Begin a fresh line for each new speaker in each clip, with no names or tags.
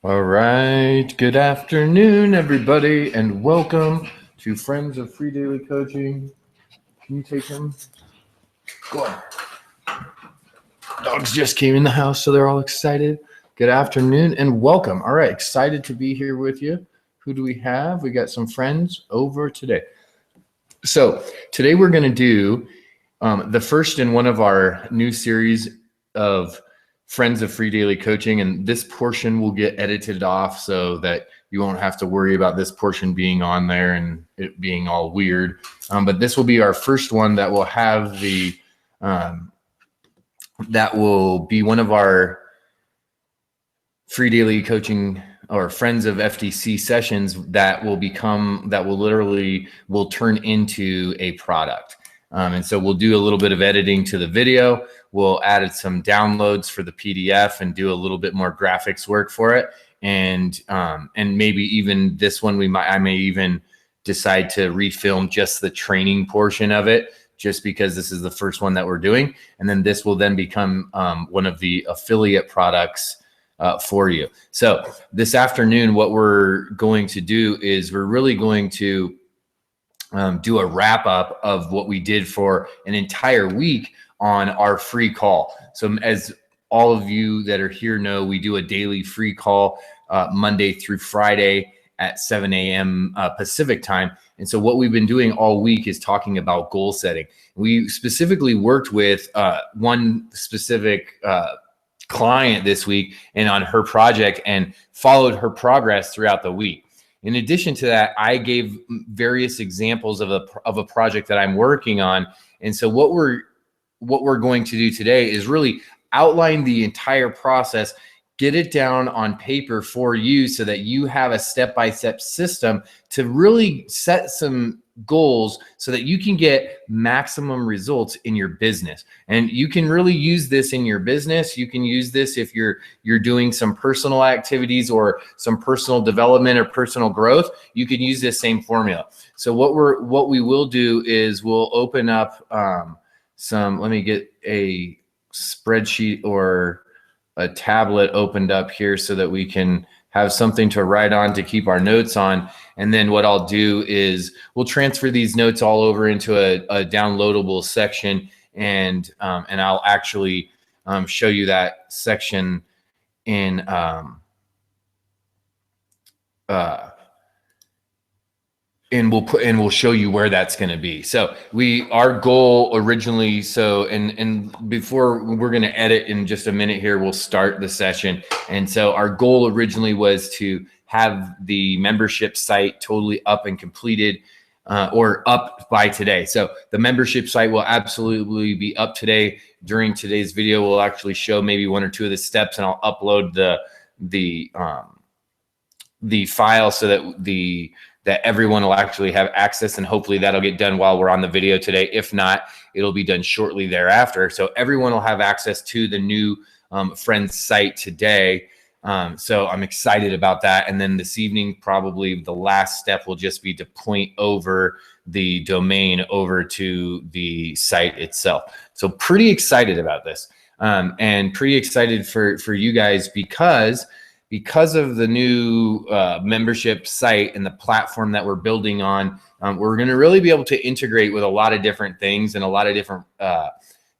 All right. Good afternoon, everybody, and welcome to Friends of Free Daily Coaching. Can you take him? Go on. Dogs just came in the house, so they're all excited. Good afternoon and welcome. All right. Excited to be here with you. Who do we have? We got some friends over today. So today we're going to do the first in one of our new series of Friends of Free Daily Coaching, and this portion will get edited off so that you won't have to worry about this portion being on there and it being all weird. But this will be our first one that will have the that will be one of our Free Daily Coaching or Friends of FDC sessions that will literally turn into a product. And so we'll do a little bit of editing to the video. We'll add some downloads for the PDF and do a little bit more graphics work for it. And maybe even this one, I may even decide to refilm just the training portion of it, just because this is the first one that we're doing. And then this will then become one of the affiliate products for you. So this afternoon, what we're going to do is we're really going to do a wrap up of what we did for an entire week on our free call. So as all of you that are here know, we do a daily free call Monday through Friday at 7 a.m. Pacific time. And so what we've been doing all week is talking about goal setting. We specifically worked with one specific client this week and on her project and followed her progress throughout the week. In addition to that, I gave various examples of a project that I'm working on. And so what we're going to do today is really outline the entire process, get it down on paper for you so that you have a step-by-step system to really set some goals so that you can get maximum results in your business. And you can really use this in your business. You can use this if you're doing some personal activities or some personal development or personal growth. You can use this same formula. So what we will do is we'll open up let me get a spreadsheet or a tablet opened up here so that we can have something to write on to keep our notes on. And then what I'll do is we'll transfer these notes all over into a downloadable section, and I'll actually show you that section in and we'll show you where that's going to be. So our goal originally, and before we're going to edit in just a minute here, we'll start the session. And so our goal originally was to have the membership site totally up and completed or up by today. So the membership site will absolutely be up today. During today's video, we'll actually show maybe one or two of the steps, and I'll upload the file so that everyone will actually have access, and hopefully that'll get done while we're on the video today. If not, it'll be done shortly thereafter. So everyone will have access to the new Friends site today. So I'm excited about that. And then this evening, probably the last step will just be to point over the domain over to the site itself. So pretty excited about this, and pretty excited for you guys because of the new membership site and the platform that we're building on. We're going to really be able to integrate with a lot of different things and a lot of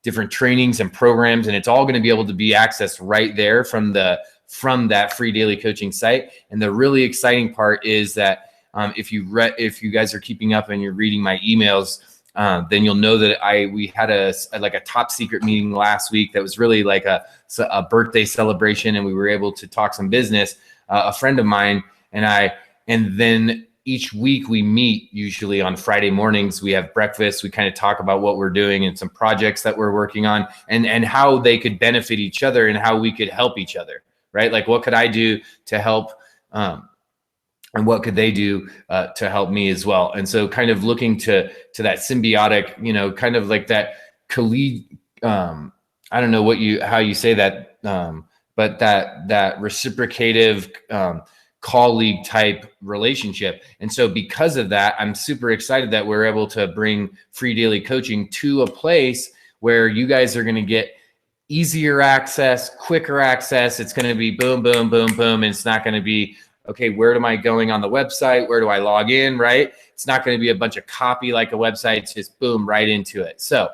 different trainings and programs, and it's all going to be able to be accessed right there from that free daily coaching site. And the really exciting part is that if you guys are keeping up and you're reading my emails, then you'll know that we had a top secret meeting last week that was really like a birthday celebration, and we were able to talk some business. A friend of mine and I, and then each week we meet, usually on Friday mornings. We have breakfast. We kind of talk about what we're doing and some projects that we're working on, and how they could benefit each other and how we could help each other, right? Like, what could I do to help, and what could they do to help me as well? And so kind of looking to that symbiotic, kind of like that colleague, I don't know how you say that, but that reciprocative colleague type relationship. And so because of that, I'm super excited that we're able to bring free daily coaching to a place where you guys are going to get easier access, quicker access. It's going to be boom, boom, boom, boom. And it's not going to be, okay, where am I going on the website? Where do I log in, right? It's not going to be a bunch of copy like a website. It's just boom, right into it. So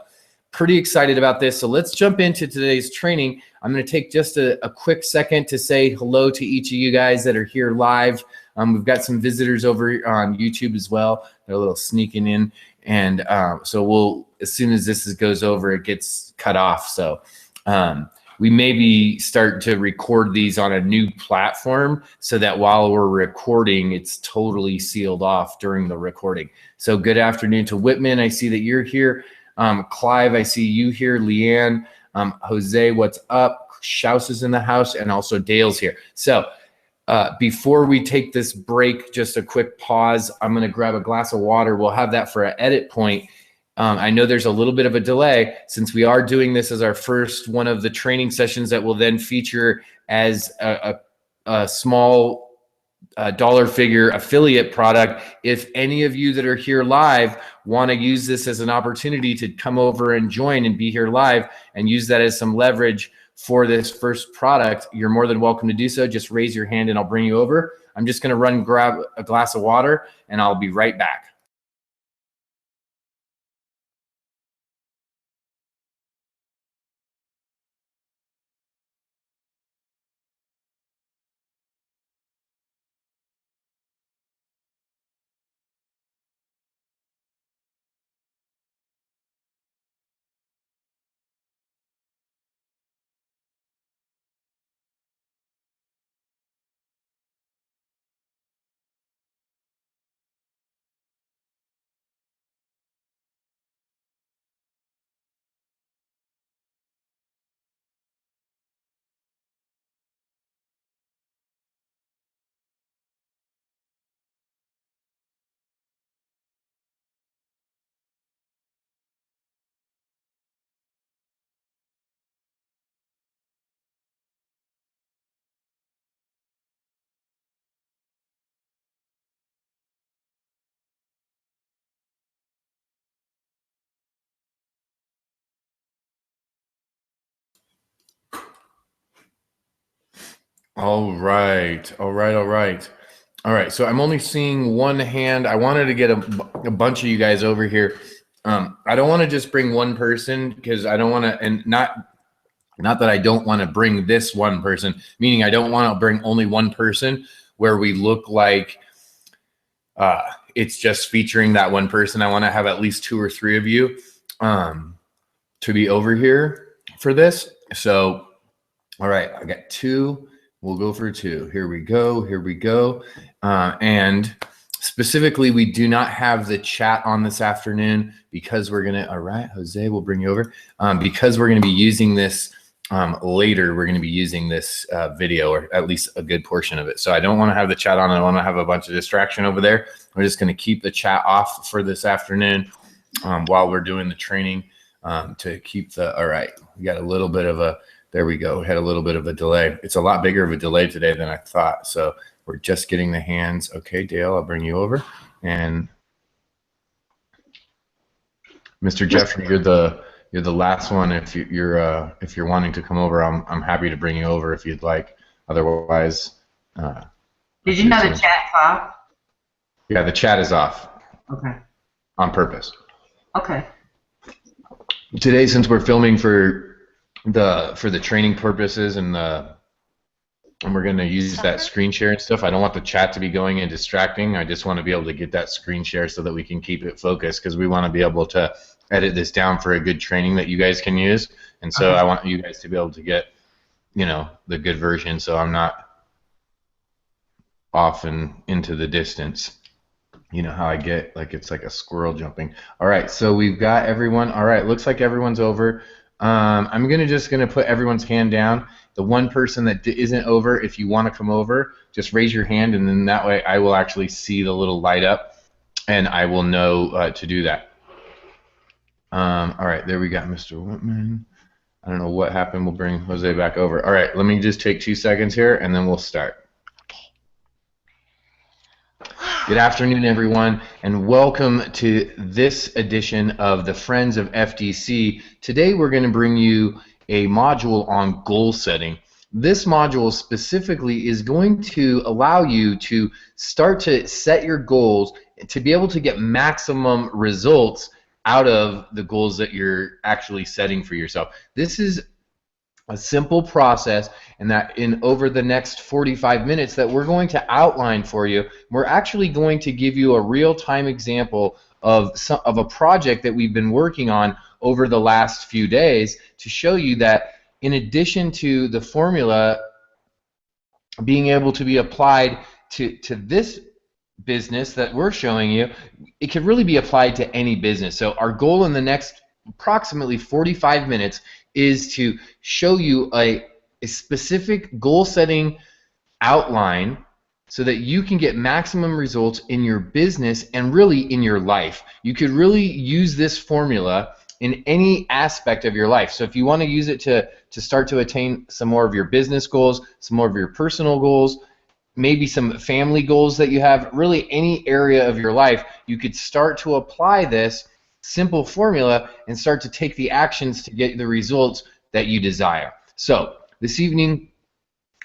pretty excited about this. So let's jump into today's training. I'm going to take just a quick second to say hello to each of you guys that are here live. We've got some visitors over on YouTube as well. They're a little sneaking in. And so we'll, as soon as this goes over, it gets cut off. So we maybe start to record these on a new platform so that while we're recording, it's totally sealed off during the recording. So good afternoon to Whitman. I see that you're here. Clive, I see you here. Leanne, Jose, what's up? Shouse is in the house, and also Dale's here. So before we take this break, just a quick pause. I'm going to grab a glass of water. We'll have that for an edit point. I know there's a little bit of a delay since we are doing this as our first one of the training sessions that will then feature as a small dollar figure affiliate product. If any of you that are here live want to use this as an opportunity to come over and join and be here live and use that as some leverage for this first product, you're more than welcome to do so. Just raise your hand and I'll bring you over. I'm just going to run grab a glass of water and I'll be right back. All right. All right. So I'm only seeing one hand. I wanted to get a bunch of you guys over here. I don't want to just bring one person because I don't want to, and not that I don't want to bring this one person, meaning I don't want to bring only one person where we look like it's just featuring that one person. I want to have at least 2 or 3 of you to be over here for this. So, all right, I got 2. We'll go for 2. Here we go. And specifically, we do not have the chat on this afternoon because we're going to, all right, Jose, we'll bring you over. Because we're going to be using this later, we're going to be using this video, or at least a good portion of it. So I don't want to have the chat on. I don't want to have a bunch of distraction over there. We're just going to keep the chat off for this afternoon while we're doing the training to keep the, all right, we got a little bit of a, there we go. We had a little bit of a delay. It's a lot bigger of a delay today than I thought. So we're just getting the hands. Okay, Dale, I'll bring you over. And Mr. Jeffrey, you're the last one. If you're wanting to come over, I'm happy to bring you over if you'd like. Otherwise,
did you know the chat's off?
Yeah, the chat is off.
Okay.
On purpose.
Okay.
Today, since we're filming for the training purposes and we're going to use that screen share and stuff, I don't want the chat to be going and distracting. I just want to be able to get that screen share so that we can keep it focused, because we want to be able to edit this down for a good training that you guys can use. And so I want you guys to be able to get, you know, the good version, so I'm not off and into the distance. You know how I get, like, it's like a squirrel jumping. All right, so we've got everyone. All right, looks like everyone's over. I'm just gonna put everyone's hand down. The one person that isn't over, if you want to come over, just raise your hand, and then that way I will actually see the little light up, and I will know to do that. All right, there we got Mr. Whitman. I don't know what happened. We'll bring Jose back over. All right, let me just take 2 seconds here, and then we'll start. Good afternoon, everyone, and welcome to this edition of the Friends of FDC. Today, we're going to bring you a module on goal setting. This module specifically is going to allow you to start to set your goals to be able to get maximum results out of the goals that you're actually setting for yourself. This is a simple process, and that in over the next 45 minutes that we're going to outline for you, we're actually going to give you a real-time example of a project that we've been working on over the last few days to show you that in addition to the formula being able to be applied to this business that we're showing you, it could really be applied to any business. So our goal in the next approximately 45 minutes is to show you a specific goal setting outline so that you can get maximum results in your business and really in your life. You could really use this formula in any aspect of your life. So if you want to use it to start to attain some more of your business goals, some more of your personal goals, maybe some family goals that you have, really any area of your life, you could start to apply this simple formula and start to take the actions to get the results that you desire. So this evening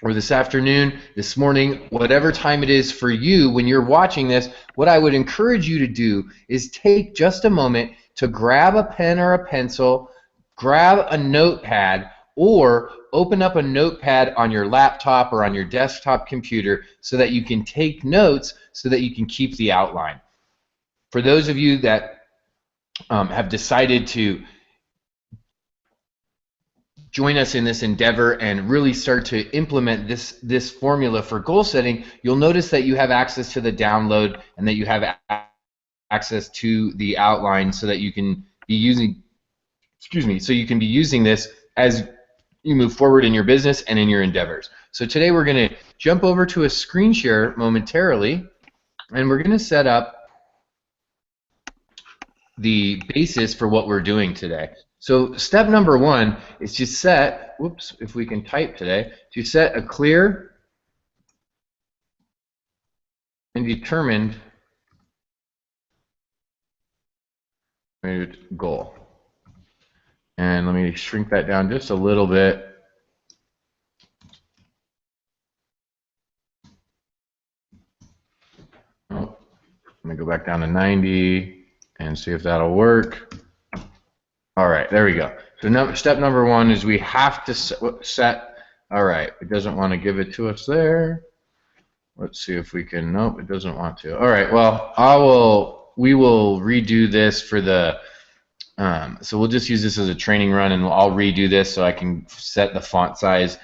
or this afternoon, this morning, whatever time it is for you when you're watching this, what I would encourage you to do is take just a moment to grab a pen or a pencil, grab a notepad, or open up a notepad on your laptop or on your desktop computer so that you can take notes so that you can keep the outline. For those of you that have decided to join us in this endeavor and really start to implement this formula for goal setting, you'll notice that you have access to the download and that you have access to the outline so that you can be using, so you can be using this as you move forward in your business and in your endeavors. So today we're going to jump over to a screen share momentarily, and we're going to set up the basis for what we're doing today. So step number one is to set, whoops, if we can type today, to set a clear and determined goal. And let me shrink that down just a little bit. Oh, let me go back down to 90 and see if that'll work. All right, there we go. So step number one is we have to set, all right, it doesn't want to give it to us there. Let's see if we can, nope, it doesn't want to. All right, well, we will redo this for the, so we'll just use this as a training run, and I'll redo this so I can set the font size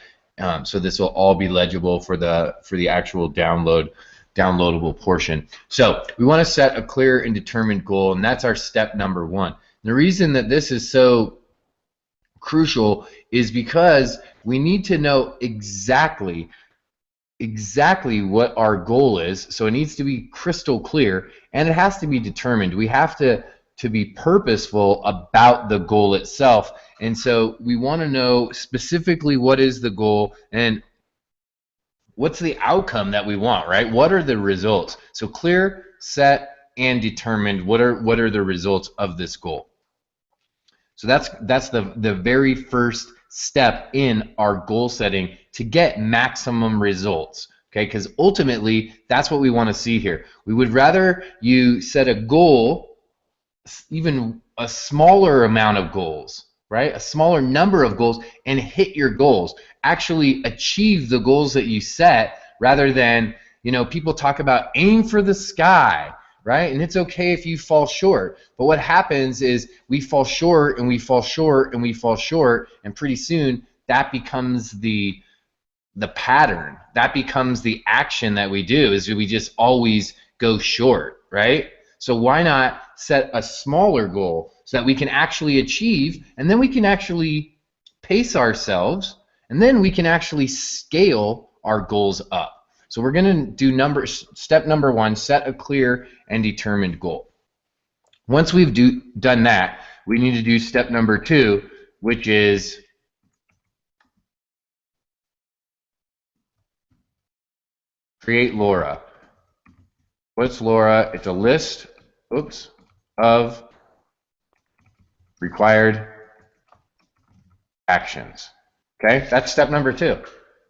so this will all be legible for the actual downloadable portion. So we want to set a clear and determined goal, and that's our step number one. The reason that this is so crucial is because we need to know exactly what our goal is. So it needs to be crystal clear, and it has to be determined. We have to be purposeful about the goal itself. And so we want to know specifically what is the goal and what's the outcome that we want, right? What are the results? So clear, set, and determined. What are the results of this goal? So that's the very first step in our goal setting to get maximum results. Okay, because ultimately that's what we want to see here. We would rather you set a goal, even a smaller amount of goals, right? A smaller number of goals, and hit your goals. Actually achieve the goals that you set, rather than, you know, people talk about aim for the sky, right? And it's okay if you fall short. But what happens is we fall short and we fall short and we fall short, and pretty soon that becomes the pattern. That becomes the action that we do, is we just always go short, right? So why not set a smaller goal so that we can actually achieve, and then we can actually pace ourselves, and then we can actually scale our goals up. So we're going to do step number one, set a clear and determined goal. Once we've done that, we need to do step number two, which is create LoRa. What's LoRa? It's a list, oops, of required actions. Okay, that's step number 2.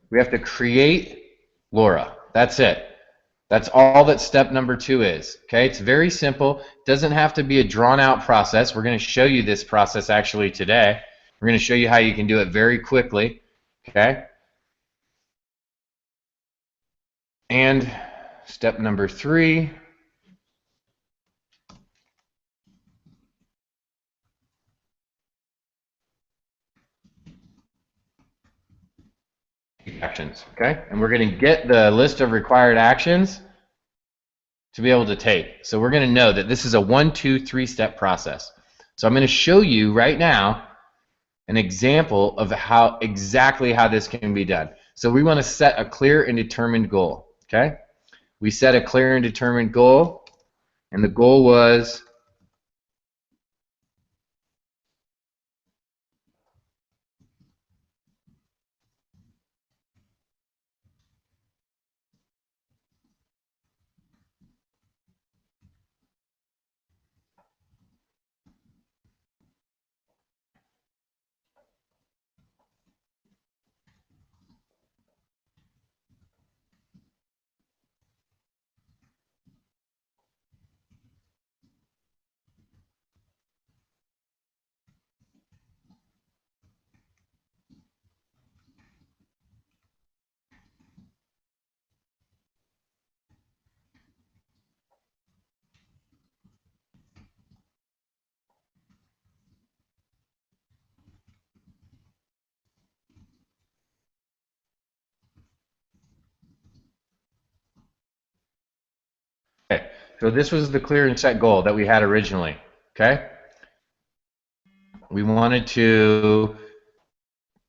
We have to create LoRa. That's it. That's all that step number 2 is. Okay, it's very simple. It doesn't have to be a drawn out process. We're going to show you this process actually today. We're going to show you how you can do it very quickly. Okay. And step number 3. Actions. Okay, and we're going to get the list of required actions to be able to take. So we're going to know that this is a 1, 2, 3 step process. So I'm going to show you right now an example of exactly how this can be done. So we want to set a clear and determined goal. Okay, we set a clear and determined goal, and the goal was okay. So this was the clear and set goal that we had originally. Okay, we wanted to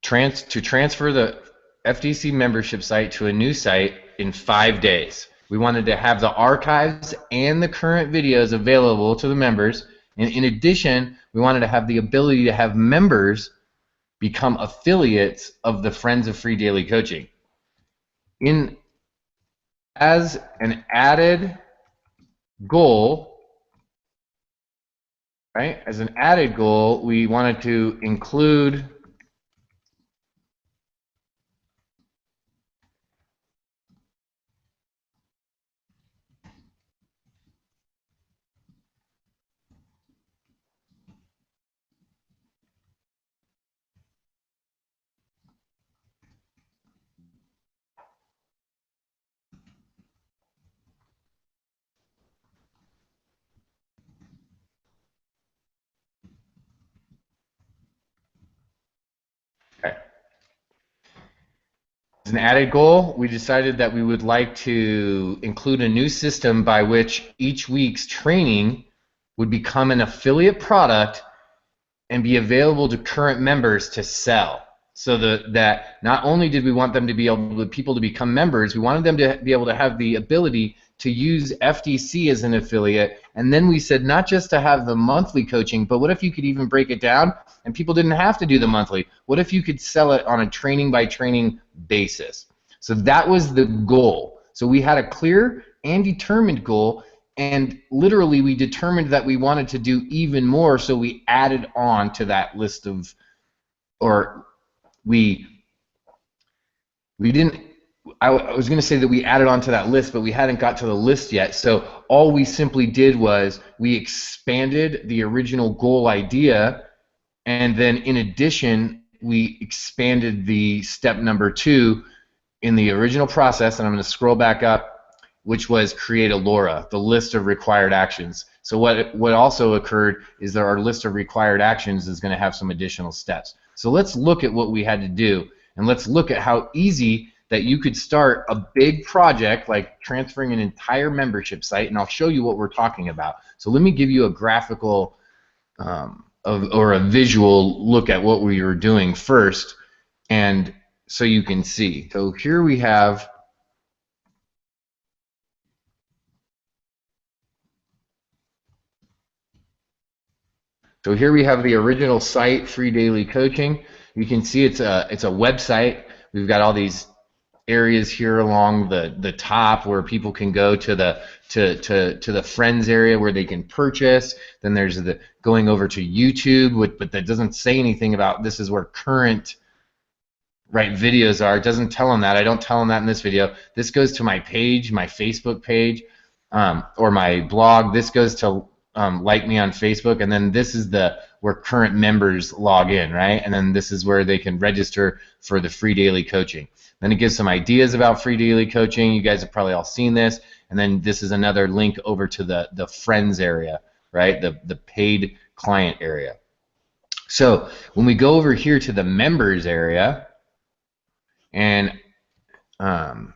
transfer the FDC membership site to a new site in 5 days. We wanted to have the archives and the current videos available to the members, and in addition, we wanted to have the ability to have members become affiliates of the Friends of Free Daily Coaching. As an added goal, right? As an added goal, we wanted to include okay. As an added goal, we decided that we would like to include a new system by which each week's training would become an affiliate product and be available to current members to sell. So that not only did we want them to be able to people to become members, we wanted them to be able to have the ability to use FDC as an affiliate. And then we said not just to have the monthly coaching, but what if you could even break it down and people didn't have to do the monthly? What if you could sell it on a training by training basis? So that was the goal. So we had a clear and determined goal, and literally we determined that we wanted to do even more, so we added on to that list of, or we didn't, I was going to say that we added on to that list, but we hadn't got to the list yet. So all we simply did was we expanded the original goal idea, and then in addition we expanded the step number 2 in the original process, and I'm going to scroll back up, which was create a LoRa, the list of required actions. So what also occurred is that our list of required actions is going to have some additional steps. So let's look at what we had to do, and let's look at how easy that you could start a big project like transferring an entire membership site, and I'll show you what we're talking about. So let me give you a graphical or a visual look at what we were doing first, and so you can see. So here we have the original site, Free Daily Coaching. You can see it's a website. We've got all these areas here along the top where people can go to the friends area where they can purchase. Then there's the going over to YouTube, but that doesn't say anything about this is where current videos are. It doesn't tell them that. I don't tell them that in this video. This goes to my page, my Facebook page, or my blog. This goes to like me on Facebook, and then this is where current members log in, right? And then this is where they can register for the free daily coaching. Then it gives some ideas about free daily coaching. You guys have probably all seen this. And then this is another link over to the friends area, right? The paid client area. So when we go over here to the members area, and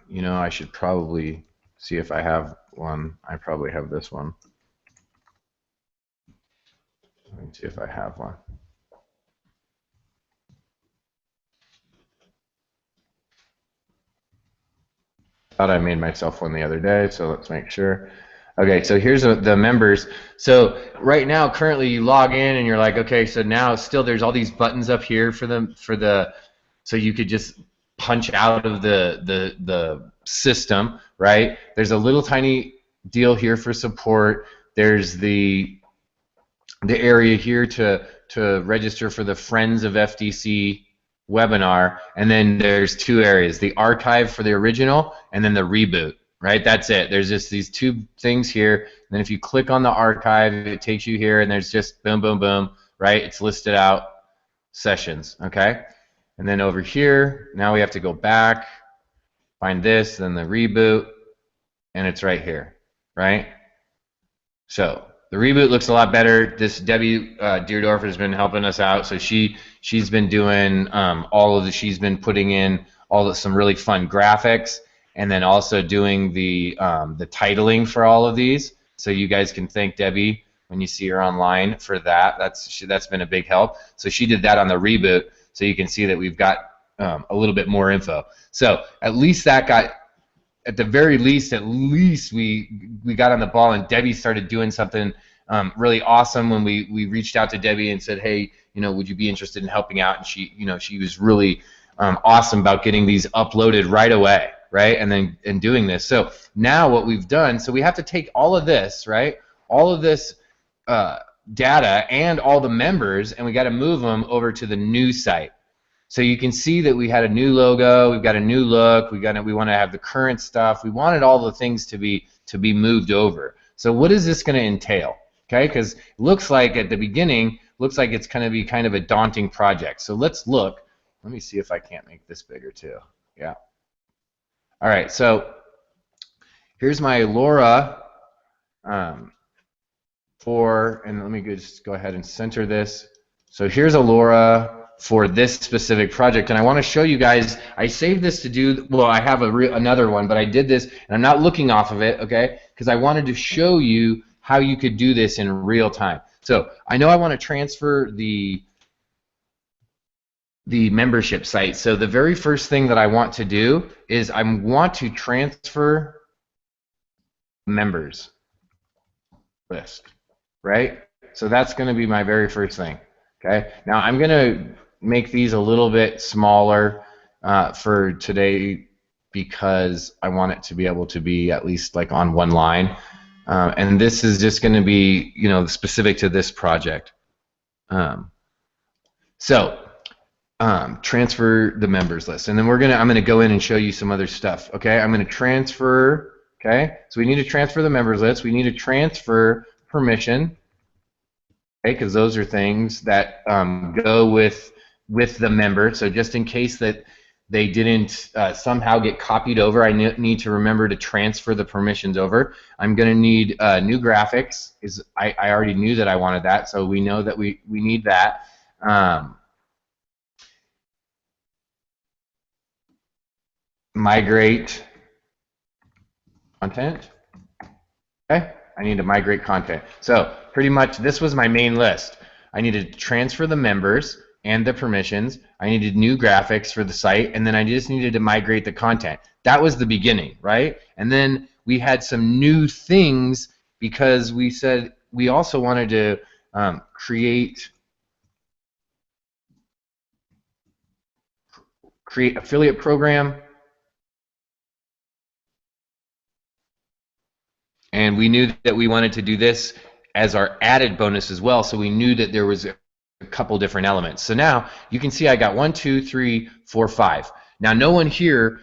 you know, I should probably see if I have one. I probably have this one. Let me see if I have one. Thought I made myself one the other day, so let's make sure. Okay, so here's the members. So right now, currently, you log in and you're like, okay, so now still there's all these buttons up here so you could just punch out of the system, right? There's a little tiny deal here for support. There's the area here to register for the Friends of FDC webinar, and then there's two areas: the archive for the original and then the reboot, right? That's it. There's just these two things here, and then if you click on the archive, it takes you here, and there's just boom, boom, boom, right? It's listed out sessions, okay? And then over here, now we have to go back, find this, then the reboot, and it's right here, right? So the reboot looks a lot better. This Debbie Deerdorf has been helping us out, so she's been doing she's been putting in some really fun graphics, and then also doing the titling for all of these. So you guys can thank Debbie when you see her online for that. That's been a big help. So she did that on the reboot, so you can see that we've got a little bit more info. So at least that got. At the very least, we got on the ball, and Debbie started doing something really awesome when we reached out to Debbie and said, hey, you know, would you be interested in helping out? And she was really awesome about getting these uploaded right away, right? And doing this. So now what we've done, so we have to take all of this, right? All of this data and all the members, and we got to move them over to the new site. So you can see that we had a new logo, we've got a new look, we want to have the current stuff. We wanted all the things to be moved over. So what is this going to entail? Okay, because it looks like at the beginning, looks like it's going to be kind of a daunting project. So let's look. Let me see if I can't make this bigger too. Yeah. All right, so here's my LoRa and let me just go ahead and center this. So here's a LoRa for this specific project, and I want to show you guys. I saved this to do. Well, I have another one, but I did this, and I'm not looking off of it, okay? Because I wanted to show you how you could do this in real time. So I know I want to transfer the membership site. So the very first thing that I want to do is I want to transfer members list, right? So that's going to be my very first thing. Okay. Now I'm going to make these a little bit smaller for today because I want it to be able to be at least like on one line, and this is just going to be, you know, specific to this project. Transfer the members list, and then I'm gonna go in and show you some other stuff. Okay, I'm gonna transfer. Okay, so we need to transfer the members list. We need to transfer permission. Okay, because those are things that go with the member. So just in case that they didn't somehow get copied over, I need to remember to transfer the permissions over. I'm going to need new graphics. I already knew that I wanted that, so we know that we need that. Migrate content. Okay, I need to migrate content. So pretty much this was my main list. I needed to transfer the members and the permissions. I needed new graphics for the site, and then I just needed to migrate the content. That was the beginning, right? And then we had some new things because we said we also wanted to create affiliate program, and we knew that we wanted to do this as our added bonus as well. So we knew that there was a couple different elements. So now you can see I got 1, 2, 3, 4, 5. Now no one here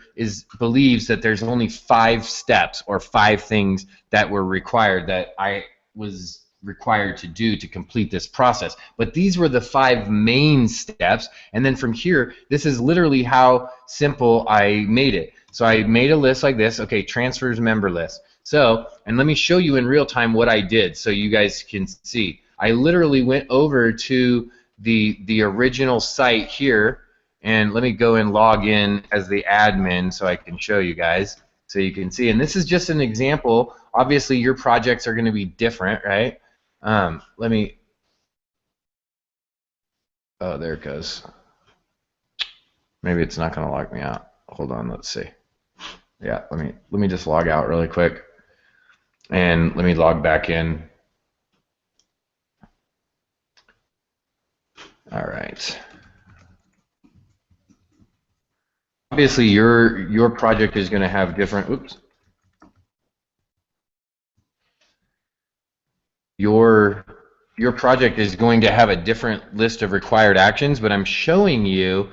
believes that there's only 5 steps or 5 things that were required that I was required to do to complete this process. But these were the 5 main steps, and then from here, this is literally how simple I made it. So I made a list like this, okay, transfers member list. So, and let me show you in real time what I did so you guys can see. I literally went over to the original site here, and let me go and log in as the admin so I can show you guys so you can see. And this is just an example. Obviously your projects are going to be different, right? Let me, oh, there it goes. Maybe it's not going to log me out. Hold on, let's see. Yeah, let me just log out really quick, and let me log back in. All right. Obviously, your project is going to have different. Oops. Your project is going to have a different list of required actions, but I'm showing you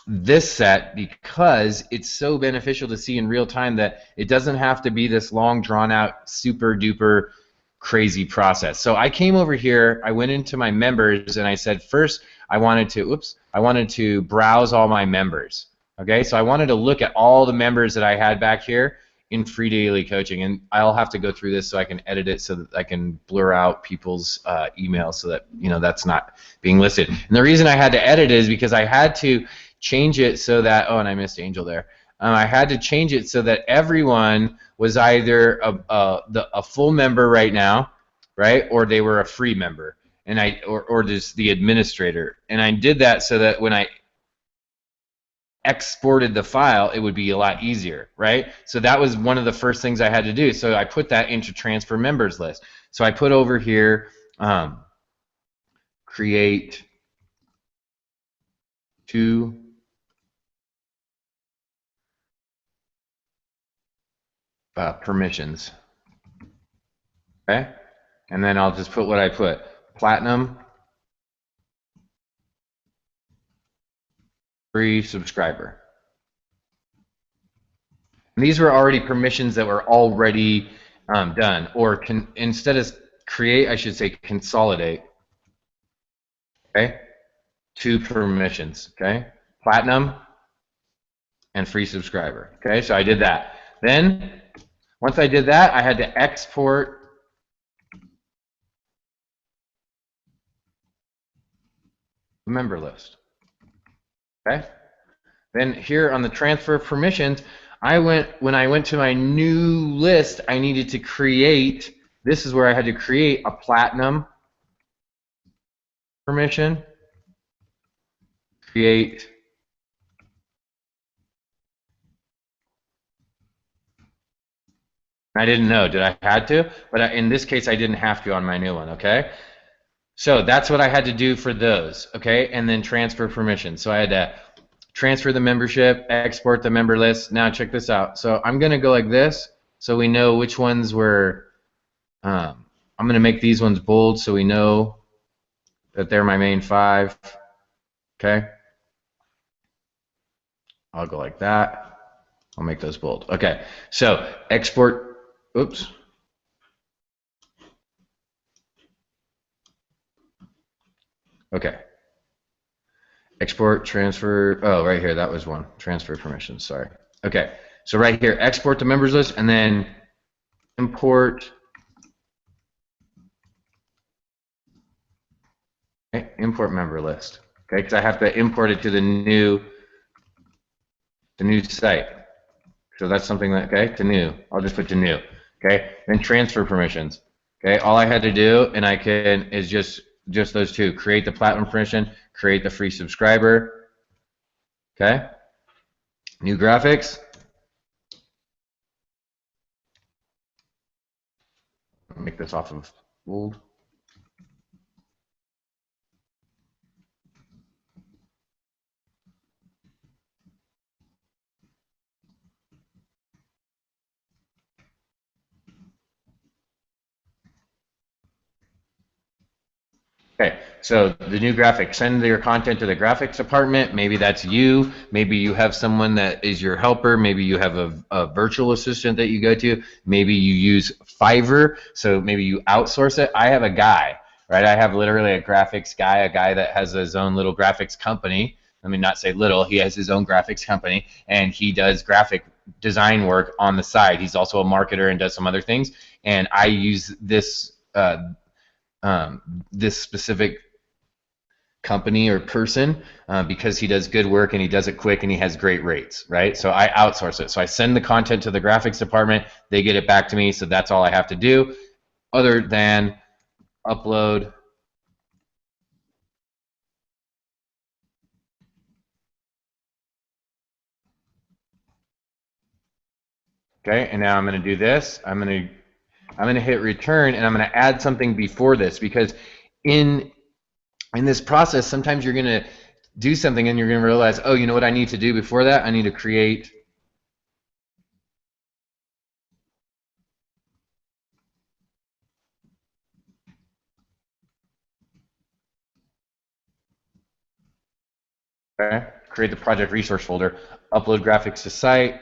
this set because it's so beneficial to see in real time that it doesn't have to be this long drawn out super duper crazy process. So I came over here, I went into my members, and I said first I wanted to browse all my members. Okay, so I wanted to look at all the members that I had back here in Free Daily Coaching, and I'll have to go through this so I can edit it so that I can blur out people's emails so that that's not being listed. And the reason I had to edit it is because I had to change it so that, oh, and I missed Angel there. I had to change it so that everyone was either a full member right now, right, or they were a free member, and or just the administrator. And I did that so that when I exported the file, it would be a lot easier, right? So that was one of the first things I had to do. So I put that into transfer members list. So I put over here create to permissions. Okay, and then I'll just put what I put: platinum, free subscriber. And these were already permissions that were already done. Or instead of create, I should say consolidate. Okay, 2 permissions. Okay, platinum and free subscriber. Okay, so I did that. Then once I did that, I had to export the member list. Okay, then here on the transfer of permissions, when I went to my new list, I needed to create, this is where I had to create a platinum permission, create I didn't know, did I had to? But in this case, I didn't have to on my new one, okay? So that's what I had to do for those, okay? And then transfer permission. So I had to transfer the membership, export the member list. Now check this out. So I'm going to go like this so we know which ones were, I'm going to make these ones bold so we know that they're my main 5, okay? I'll go like that. I'll make those bold. Okay, so export, oops. Okay. Export, transfer, oh, right here, that was one. Transfer permissions, sorry. Okay, so right here, export the members list, and then import, okay, import member list, okay, because I have to import it to the new site. So that's something that, okay, to new. I'll just put to new, okay? Then transfer permissions, okay? All I had to do, and I can, is just those 2. Create the platinum permission, create the free subscriber, okay? New graphics. Make this off of bold. So the new graphic, send your content to the graphics department. Maybe that's you. Maybe you have someone that is your helper. Maybe you have a virtual assistant that you go to. Maybe you use Fiverr. So maybe you outsource it. I have a guy, right? I have literally a graphics guy, a guy that has his own little graphics company. Let me not say little. He has his own graphics company, and he does graphic design work on the side. He's also a marketer and does some other things. And I use this this specific company or person because he does good work and he does it quick and he has great rates, right? So I outsource it. So I send the content to the graphics department, they get it back to me, so that's all I have to do other than upload okay, and now I'm going to do this. I'm going to hit return, and I'm going to add something before this, because in this process, sometimes you're going to do something and you're going to realize, oh, you know what I need to do before that? I need to create okay, create the project resource folder, upload graphics to site.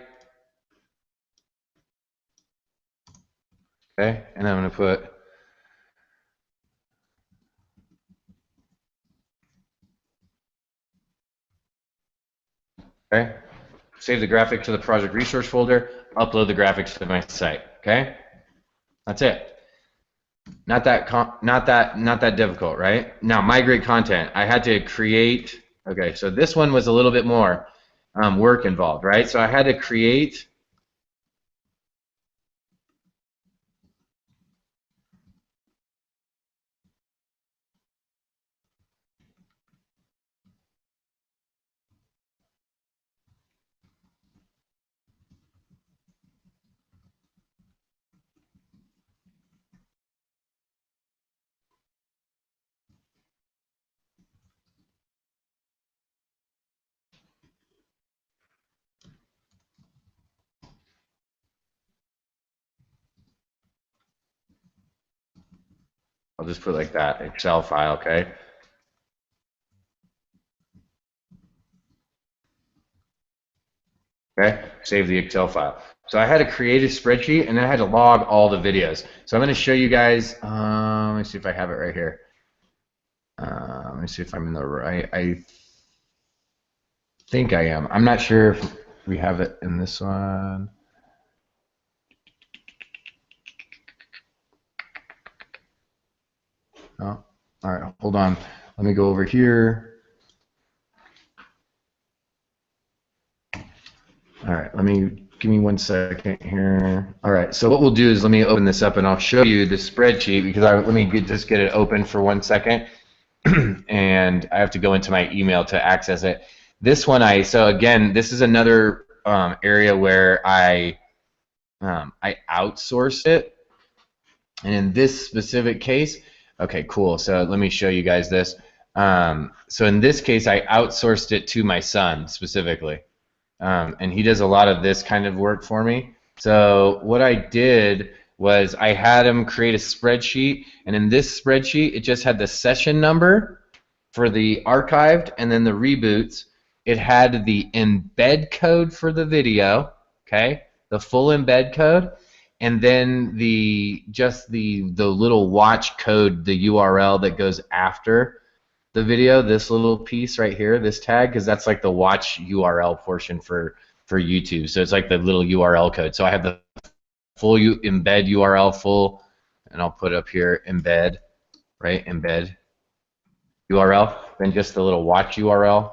Okay, and I'm going to put okay, save the graphic to the project resource folder, upload the graphics to my site. Okay, that's it. Not that difficult, right? Now migrate content. I had to create. Okay, so this one was a little bit more work involved, right? So I had to create. I'll just put like that Excel file, okay? Okay, save the Excel file. So I had to create a spreadsheet and then I had to log all the videos. So I'm going to show you guys. Let me see if I have it right here. Let me see if I'm in the right. I think I am. I'm not sure if we have it in this one. Oh, all right. Hold on. Let me go over here. All right. Give me 1 second here. All right. So what we'll do is let me open this up and I'll show you the spreadsheet because let me just get it open for 1 second. And I have to go into my email to access it. This one, so again, this is another area where I outsource it. And in this specific case, okay, cool. So let me show you guys this. So in this case, I outsourced it to my son specifically. And he does a lot of this kind of work for me. So what I did was I had him create a spreadsheet, and in this spreadsheet, it just had the session number for the archived, and then the reboots. It had the embed code for the video, okay, the full embed code, and then the little watch code, the URL that goes after the video, this little piece right here, this tag, because that's like the watch URL portion for YouTube. So it's like the little URL code. So I have the full embed URL full, and I'll put up here embed, right? Embed URL, then just the little watch URL.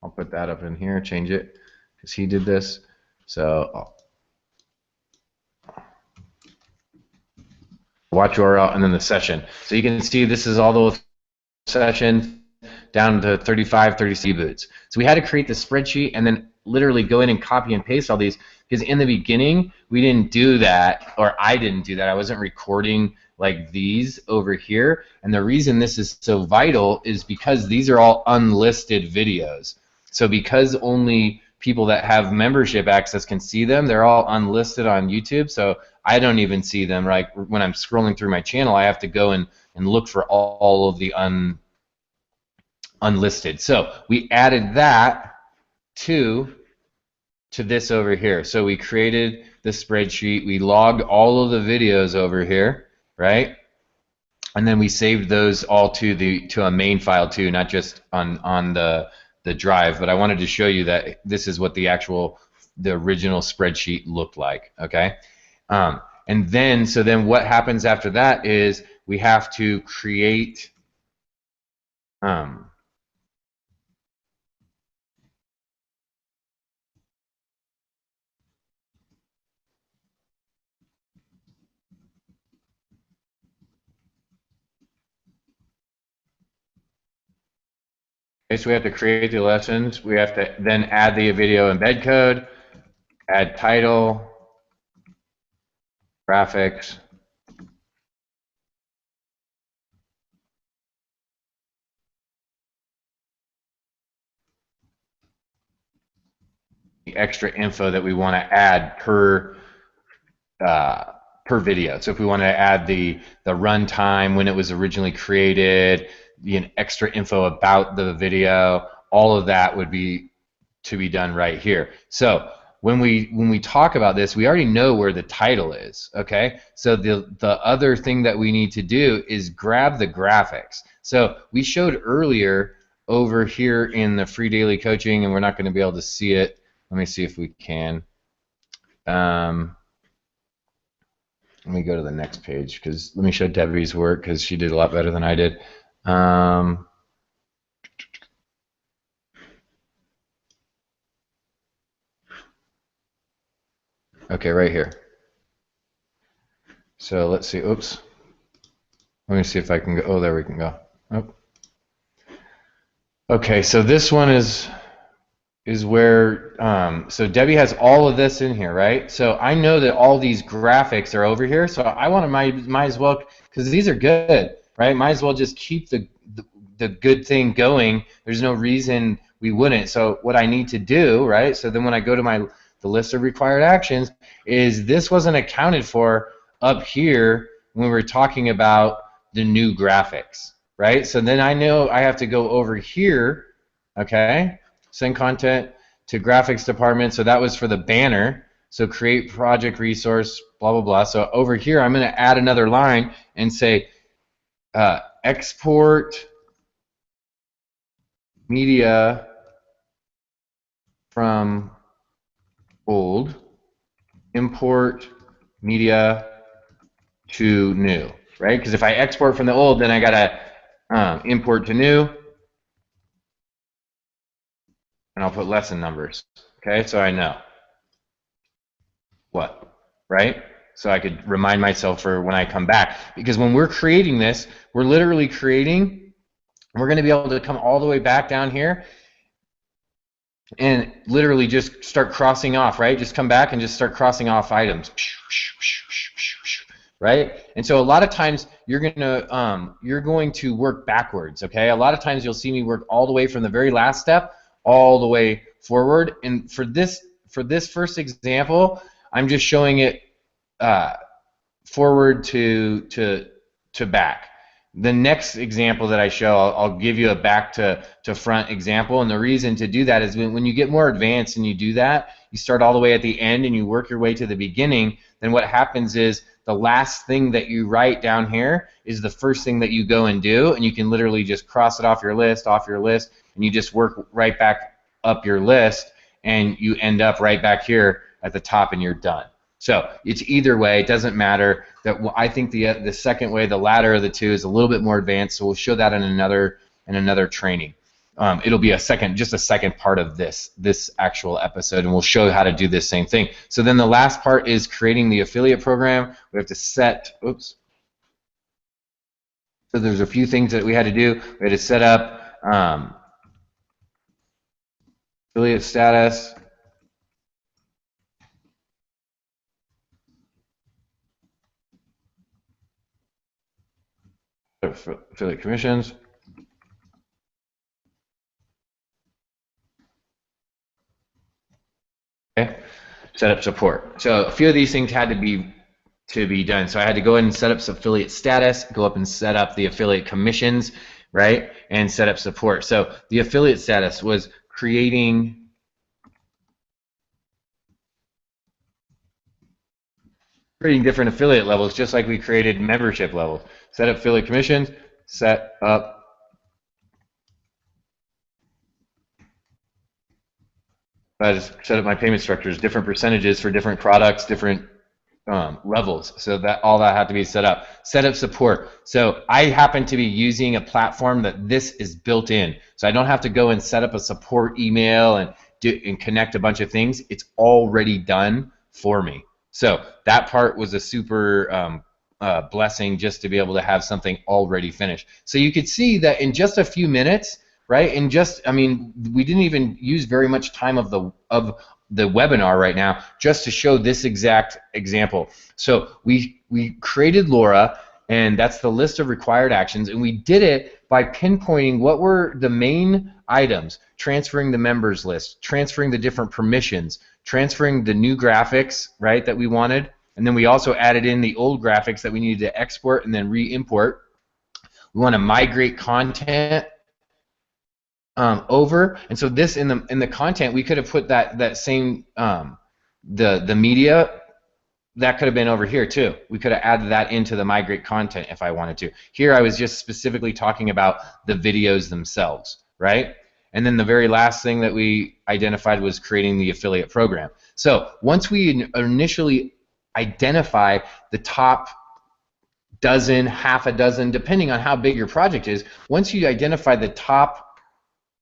I'll put that up in here, change it, because he did this. So watch URL and then the session. So you can see this is all the session down to 35, 30 boots. So we had to create the spreadsheet and then literally go in and copy and paste all these, because in the beginning we didn't do that, or I didn't do that. I wasn't recording like these over here, and the reason this is so vital is because these are all unlisted videos. So because only people that have membership access can see them, they're all unlisted on YouTube, so I don't even see them. Like when I'm scrolling through my channel, I have to go and look for all of the unlisted. So we added that to this over here. So we created the spreadsheet. We logged all of the videos over here, right? And then we saved those all to a main file too, not just on the drive. But I wanted to show you that this is what the original spreadsheet looked like. Okay, and then what happens after that is we have to create. So we have to create the lessons. We have to then add the video embed code, add title, graphics, the extra info that we want to add per video. So if we want to add the runtime, when it was originally created, the extra info about the video, all of that would be to be done right here. So when we talk about this, we already know where the title is. Okay, so the other thing that we need to do is grab the graphics. So we showed earlier over here in the free daily coaching, and we're not going to be able to see it. Let me see if we can. Let me go to the next page, because let me show Debbie's work, because she did a lot better than I did. Okay, right here. So let's see. Oops. Let me see if I can go. Oh, there we can go. Oh. Okay, so this one is where, so Debbie has all of this in here, right? So I know that all these graphics are over here, so I want to might as well, because these are good, right? Might as well just keep the good thing going. There's no reason we wouldn't. So what I need to do, right? So then when I go to the list of required actions, is this wasn't accounted for up here when we were talking about the new graphics, right? So then I know I have to go over here, okay? Send content to graphics department. So that was for the banner. So create project resource, blah, blah, blah. So over here, I'm going to add another line and say export media from old, import media to new, right? Because if I export from the old, then I got to import to new. And I'll put lesson numbers, okay? So I know what, right? So I could remind myself for when I come back. Because when we're creating this, we're literally creating, we're going to be able to come all the way back down here and literally just start crossing off, right? Just come back and just start crossing off items, right? And so a lot of times you're going to work backwards, okay? A lot of times you'll see me work all the way from the very last step all the way forward. And for this first example, I'm just showing it forward to back. The next example that I show, I'll give you a back to front example. And the reason to do that is when you get more advanced and you do that, you start all the way at the end and you work your way to the beginning, then what happens is the last thing that you write down here is the first thing that you go and do, and you can literally just cross it off your list, and you just work right back up your list, and you end up right back here at the top, and you're done. So it's either way, it doesn't matter. That I think the second way, the latter of the two, is a little bit more advanced. So we'll show that in another training. It'll be just a second part of this actual episode, and we'll show how to do this same thing. So then the last part is creating the affiliate program. We have to set. Oops. So there's a few things that we had to do. We had to set up affiliate status. Affiliate commissions. Okay. Set up support. So a few of these things had to be done. So I had to go ahead and set up some affiliate status, go up and set up the affiliate commissions. right? And set up support. So the affiliate status was creating different affiliate levels, just like we created membership levels. Set up affiliate commissions, set up set up my payment structures, different percentages for different products, different levels. So that all that had to be set up. Set up support. So I happen to be using a platform that this is built in. So I don't have to go and set up a support email and connect a bunch of things. It's already done for me. So that part was a super blessing, just to be able to have something already finished. So you could see that in just a few minutes, right? And just, I mean, we didn't even use very much time of the webinar right now just to show this exact example. So we created LoRa, and that's the list of required actions, and we did it by pinpointing what were the main items: transferring the members list, transferring the different permissions, transferring the new graphics, right, that we wanted, and then we also added in the old graphics that we needed to export and then re-import. We want to migrate content over, and so this in the content, we could have put that same the media, that could have been over here too. We could have added that into the migrate content if I wanted to. Here I was just specifically talking about the videos themselves, right? And then the very last thing that we identified was creating the affiliate program. So once we initially identify the top dozen, half a dozen, depending on how big your project is, once you identify the top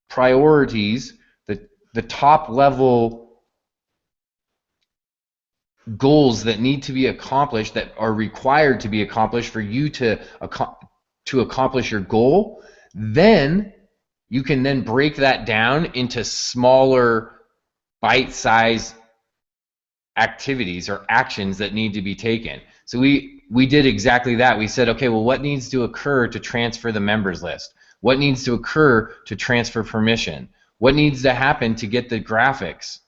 priorities, the top level goals that need to be accomplished, that are required to be accomplished for you to accomplish your goal, then you can then break that down into smaller bite-sized activities or actions that need to be taken. So we did exactly that. We said, okay, well, what needs to occur to transfer the members list? What needs to occur to transfer permission? What needs to happen to get the graphics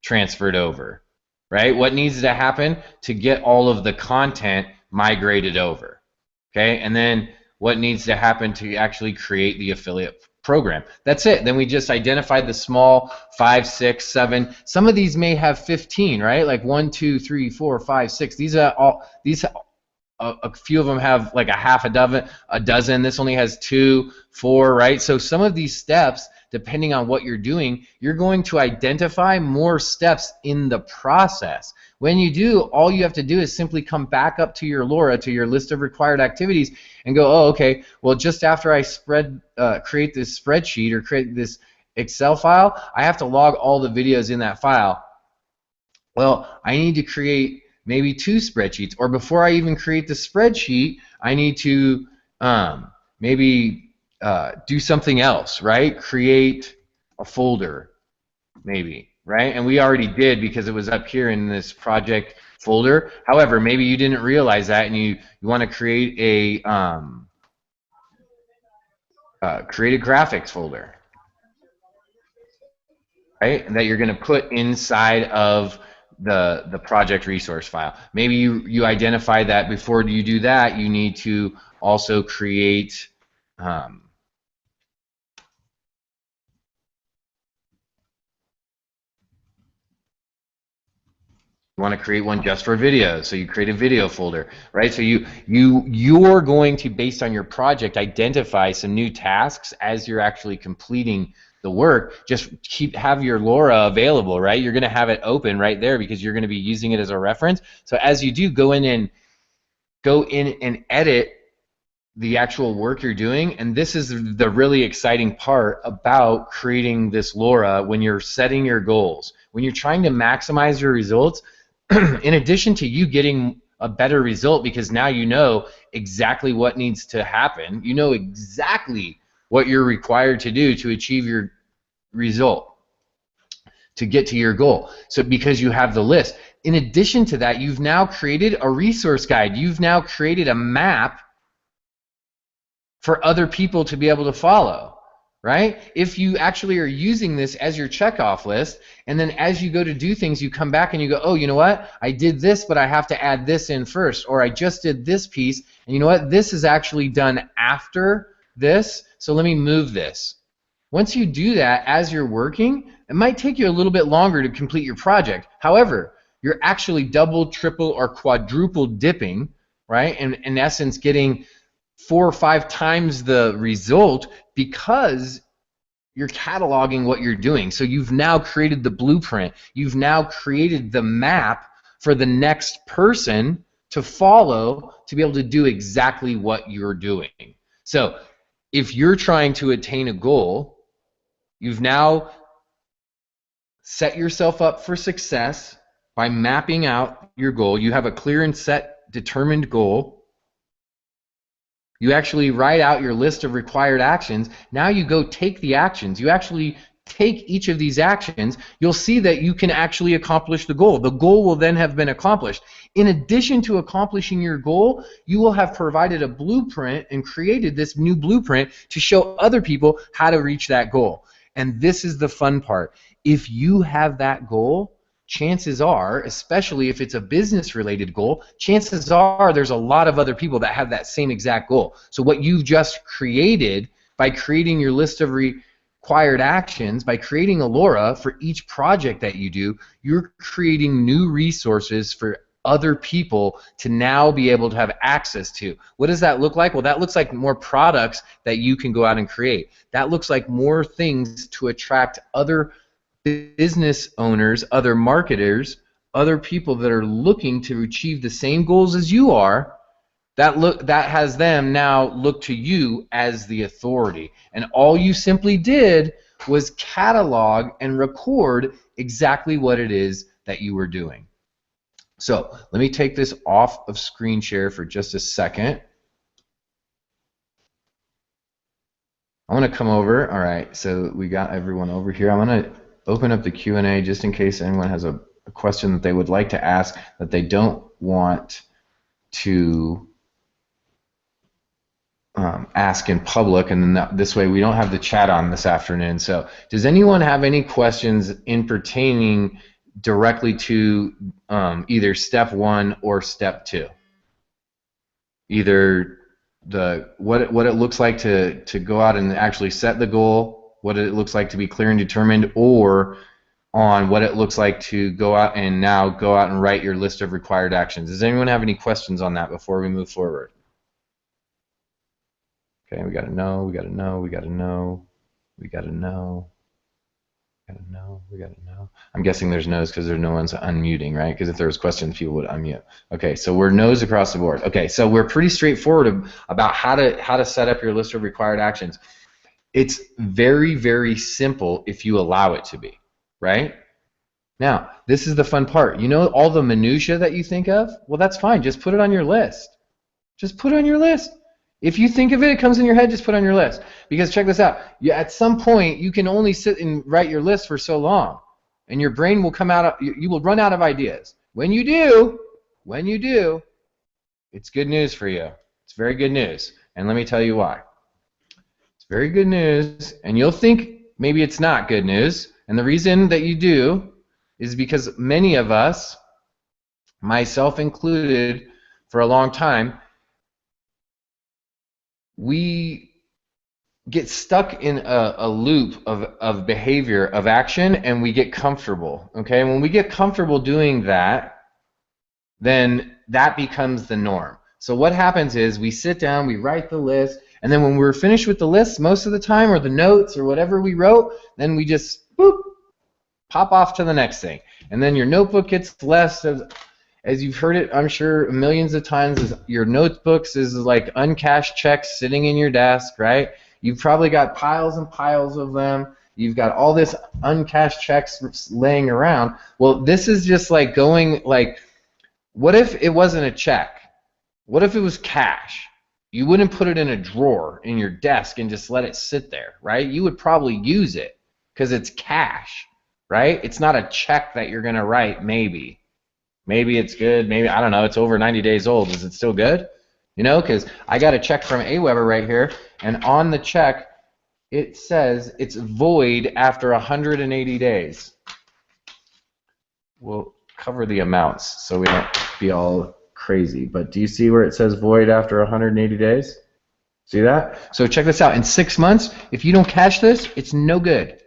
transferred over, right? What needs to happen to get all of the content migrated over, okay? And then what needs to happen to actually create the affiliate program? That's it. Then we just identified the small 5, 6, 7. Some of these may have 15, right? Like 1, 2, 3, 4, 5, 6. These are all these. A few of them have like a dozen. This only has 2, 4, right? So some of these steps, depending on what you're doing, you're going to identify more steps in the process. When you do, all you have to do is simply come back up to your LoRa, to your list of required activities, and go, oh, okay, well, just after I create this spreadsheet or create this Excel file, I have to log all the videos in that file. Well, I need to create maybe 2 spreadsheets, or before I even create the spreadsheet, I need to maybe do something else, right? Create a folder, maybe, right? And we already did, because it was up here in this project folder. However, maybe you didn't realize that, and you want to create a graphics folder, right? And that you're going to put inside of the project resource file. Maybe you identify that before you do that, you need to also create you want to create one just for video, so you create a video folder, right? So you're going to, based on your project, identify some new tasks as you're actually completing the work. Just have your LoRa available, right? You're going to have it open right there because you're going to be using it as a reference. So as you do, go in and edit the actual work you're doing. And this is the really exciting part about creating this LoRa when you're setting your goals. When you're trying to maximize your results, in addition to you getting a better result, because now you know exactly what needs to happen, you know exactly what you're required to do to achieve your result, to get to your goal. So because you have the list. In addition to that, you've now created a resource guide. You've now created a map for other people to be able to follow, right? If you actually are using this as your checkoff list, and then as you go to do things, you come back and you go, oh, you know what? I did this, but I have to add this in first, or I just did this piece, and you know what? This is actually done after this, so let me move this. Once you do that as you're working, it might take you a little bit longer to complete your project. However, you're actually double, triple, or quadruple dipping, right? And in essence, getting 4 or 5 times the result because you're cataloging what you're doing. So you've now created the blueprint. You've now created the map for the next person to follow to be able to do exactly what you're doing. So if you're trying to attain a goal, you've now set yourself up for success by mapping out your goal. You have a clear and set, determined goal. You actually write out your list of required actions. Now you go take the actions. You actually take each of these actions. You'll see that you can actually accomplish the goal. The goal will then have been accomplished. In addition to accomplishing your goal, you will have provided a blueprint and created this new blueprint to show other people how to reach that goal. And this is the fun part. If you have that goal, chances are, especially if it's a business-related goal, chances are there's a lot of other people that have that same exact goal. So what you've just created by creating your list of required actions, by creating a LoRa for each project that you do, you're creating new resources for other people to now be able to have access to. What does that look like? Well, that looks like more products that you can go out and create. That looks like more things to attract other business owners, other marketers, other people that are looking to achieve the same goals as you are. That has them now look to you as the authority. And all you simply did was catalog and record exactly what it is that you were doing. So let me take this off of screen share for just a second. I want to come over. All right, so we got everyone over here. I'm going to open up the Q&A just in case anyone has a question that they would like to ask that they don't want to ask in public, and then this way we don't have the chat on this afternoon. So does anyone have any questions in pertaining directly to either step 1 or step 2? Either what it looks like to go out and actually set the goal, what it looks like to be clear and determined, or on what it looks like to go out and write your list of required actions. Does anyone have any questions on that before we move forward? Okay, we gotta know, we gotta know, we gotta know, we gotta know, we gotta know, we gotta know. I'm guessing there's no's because there's no one's unmuting, right? Because if there was questions, people would unmute. Okay, so we're no's across the board. Okay, so we're pretty straightforward about how to set up your list of required actions. It's very, very simple if you allow it to be, right? Now, this is the fun part. You know all the minutia that you think of? Well, that's fine. Just put it on your list. Just put it on your list. If you think of it, it comes in your head, just put it on your list. Because check this out. At some point, you can only sit and write your list for so long. And your brain will come out, you will run out of ideas. When you do, it's good news for you. It's very good news. And let me tell you why. It's very good news, and you'll think maybe it's not good news. And the reason that you do is because many of us, myself included, for a long time, we get stuck in a loop of behavior, of action, and we get comfortable. Okay, when we get comfortable doing that, then that becomes the norm. So what happens is we sit down, we write the list, and then when we're finished with the list most of the time, or the notes or whatever we wrote, then we just boop, pop off to the next thing. And then your notebook gets less as you've heard it, I'm sure, millions of times, is your notebooks is like uncashed checks sitting in your desk, right? You've probably got piles and piles of them. You've got all this uncashed checks laying around. Well, this is just like going like, what if it wasn't a check? What if it was cash? You wouldn't put it in a drawer in your desk and just let it sit there, right? You would probably use it because it's cash, right? It's not a check that you're going to write, maybe. Maybe it's good. Maybe, I don't know. It's over 90 days old. Is it still good? You know, because I got a check from AWeber right here, and on the check, it says it's void after 180 days. We'll cover the amounts so we don't be all crazy. But do you see where it says void after 180 days? See that? So check this out. In 6 months, if you don't catch this, it's no good.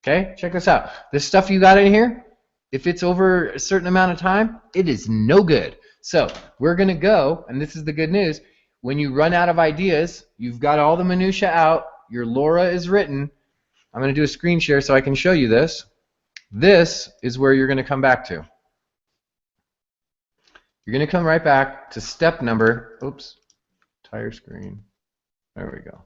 Okay? Check this out. This stuff you got in here, if it's over a certain amount of time, it is no good. So we're going to go, and this is the good news. When you run out of ideas, you've got all the minutia out, your LoRa is written. I'm going to do a screen share so I can show you this. This is where you're going to come back to. You're going to come right back to step number, oops, entire screen. There we go.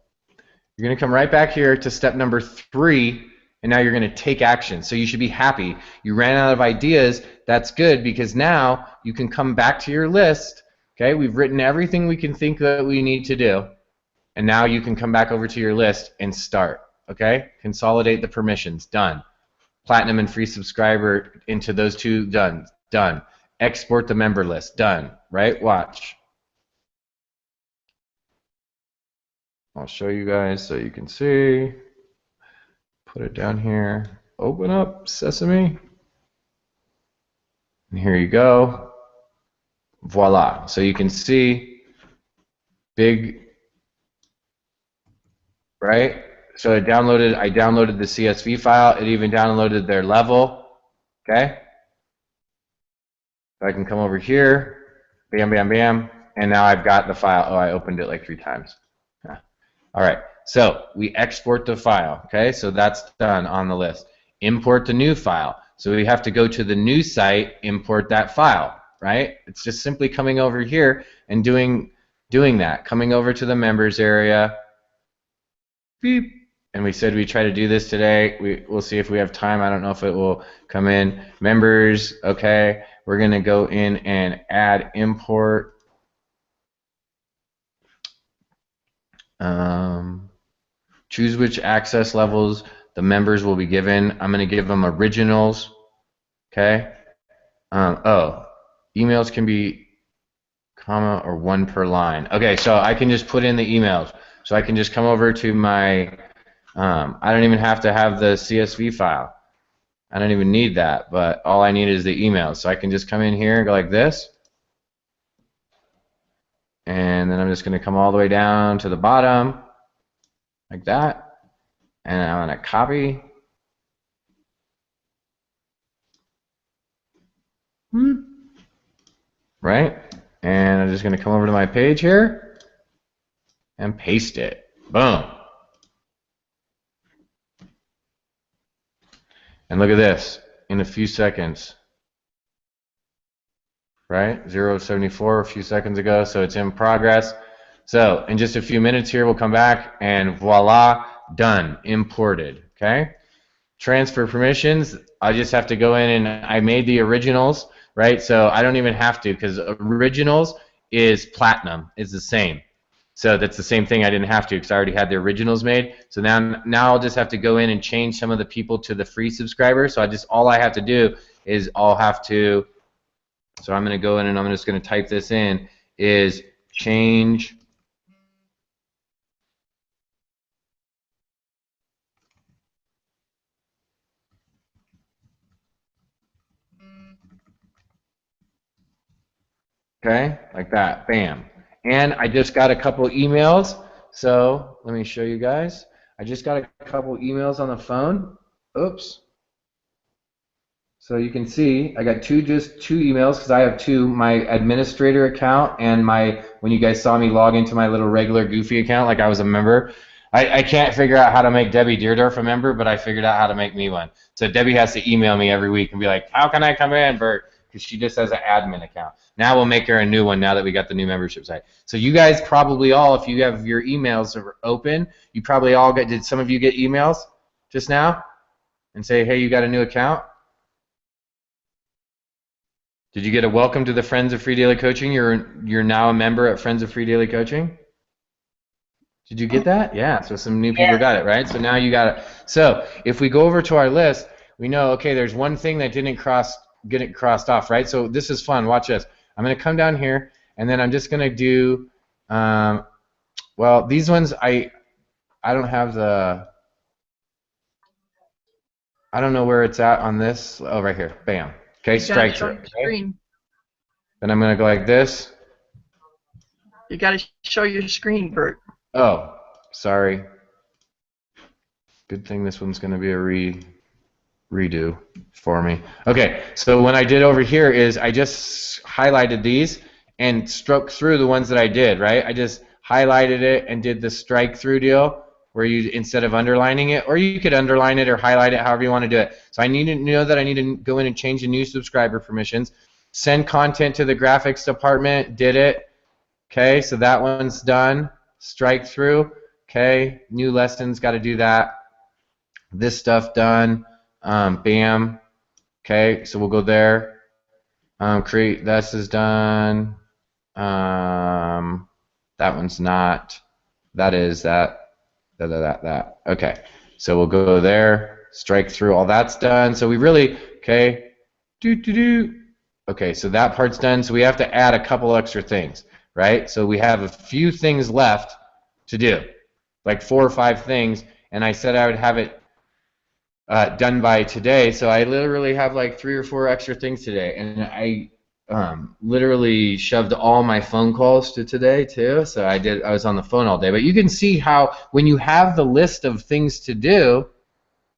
You're going to come right back here to step number 3, and now you're going to take action. So you should be happy. You ran out of ideas. That's good, because now you can come back to your list. Okay, we've written everything we can think that we need to do, and now you can come back over to your list and start. Okay, consolidate the permissions. Done. Platinum and free subscriber into those two. Done. Done. Export the member list. Done. Right? Watch. I'll show you guys so you can see. Put it down here. Open up Sesame. And here you go. Voila. So you can see big, right? So I downloaded the CSV file. It even downloaded their level. Okay? So I can come over here. Bam, bam, bam. And now I've got the file. Oh, I opened it like 3 times. All right, so we export the file, okay? So that's done on the list. Import the new file. So we have to go to the new site, import that file, right? It's just simply coming over here and doing that. Coming over to the members area. Beep. And we said we try to do this today. We'll see if we have time. I don't know if it will come in. Members, okay. We're going to go in and add import. Choose which access levels the members will be given. I'm going to give them originals. Okay. Emails can be comma or 1 per line. Okay, so I can just put in the emails. So I can just come over to my, I don't even have to have the CSV file. I don't even need that, but all I need is the emails. So I can just come in here and go like this. And then I'm just going to come all the way down to the bottom, like that. And I'm going to copy. Right? And I'm just going to come over to my page here and paste it. Boom. And look at this. In a few seconds. Right? 0.74 a few seconds ago, so it's in progress. So in just a few minutes here, we'll come back and voila, done, imported. Okay? Transfer permissions, I just have to go in and I made the originals, right? So I don't even have to, because originals is platinum, is the same. So that's the same thing. I didn't have to because I already had the originals made. So now I'll just have to go in and change some of the people to the free subscribers. So all I have to do is so I'm going to go in and I'm just going to type this in, is change okay, like that, bam. And I just got a couple emails, so let me show you guys. I just got a couple emails on the phone. Oops. So you can see I got just two emails because I have 2, my administrator account and when you guys saw me log into my little regular Goofy account like I was a member. I can't figure out how to make Debbie Deerdorf a member, but I figured out how to make me one. So Debbie has to email me every week and be like, how can I come in, Bert? Because she just has an admin account. Now we'll make her a new one now that we got the new membership site. So you guys probably all, if you have your emails open, you probably all did some of you get emails just now and say, hey, you got a new account? Did you get a welcome to the Friends of Free Daily Coaching? You're now a member at Friends of Free Daily Coaching? Did you get that? Yeah, so some new people got it, right? So now you got it. So if we go over to our list, we know, okay, there's one thing that didn't get it crossed off, right? So this is fun. Watch this. I'm going to come down here, and then I'm just going to do, well, these ones, I don't have the, I don't know where it's at on this. Oh, right here. Bam. Okay, strike through. Okay? Then I'm going to go like this.
You got to show your screen, Bert.
Oh, sorry. Good thing this one's going to be a redo for me. Okay, so what I did over here is I just highlighted these and stroked through the ones that I did, right? I just highlighted it and did the strike through deal where you, instead of underlining it, or you could underline it or highlight it, however you want to do it. So I need to know that I need to go in and change the new subscriber permissions. Send content to the graphics department, did it. Okay, so that one's done. Strike through. Okay, new lessons, got to do that. This stuff done. Bam. Okay, so we'll go there. Create, this is done. That one's not. That is that. That. Okay, so we'll go there. Strike through. All that's done. So we really, okay. Okay, so that part's done. So we have to add a couple extra things, right? So we have a few things left to do, like 4 or 5 things, and I said I would have it done by today. So I literally have like 3 or 4 extra things today, and I literally shoved all my phone calls to today too. So I was on the phone all day. But you can see how when you have the list of things to do,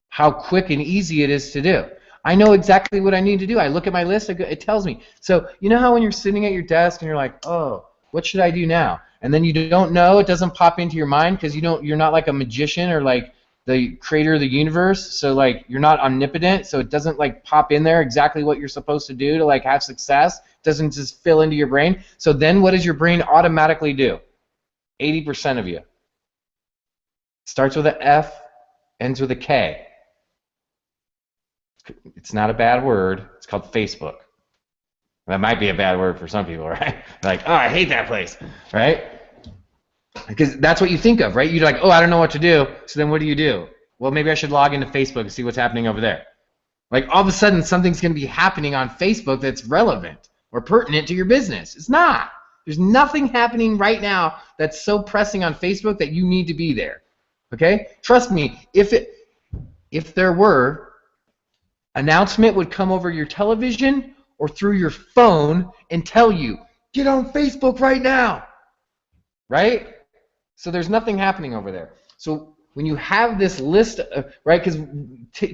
how quick and easy it is to do. I know exactly what I need to do. I look at my list, it tells me. So you know how when you're sitting at your desk and you're like, oh, what should I do now? And then you don't know, it doesn't pop into your mind because you're not like a magician or like the creator of the universe. So like you're not omnipotent, so it doesn't like pop in there exactly what you're supposed to do to like have success. It doesn't just fill into your brain. So then what does your brain automatically do? 80% of you. Starts with an F, ends with a K. It's not a bad word. It's called Facebook. That might be a bad word for some people, right? Like, oh, I hate that place, right? Because that's what you think of, right? You're like, oh, I don't know what to do. So then what do? Well, maybe I should log into Facebook and see what's happening over there. Like all of a sudden something's going to be happening on Facebook that's relevant or pertinent to your business. It's not. There's nothing happening right now that's so pressing on Facebook that you need to be there. Okay? Trust me, if there were, announcement would come over your television or through your phone and tell you, get on Facebook right now, right? So there's nothing happening over there. So when you have this list, right, because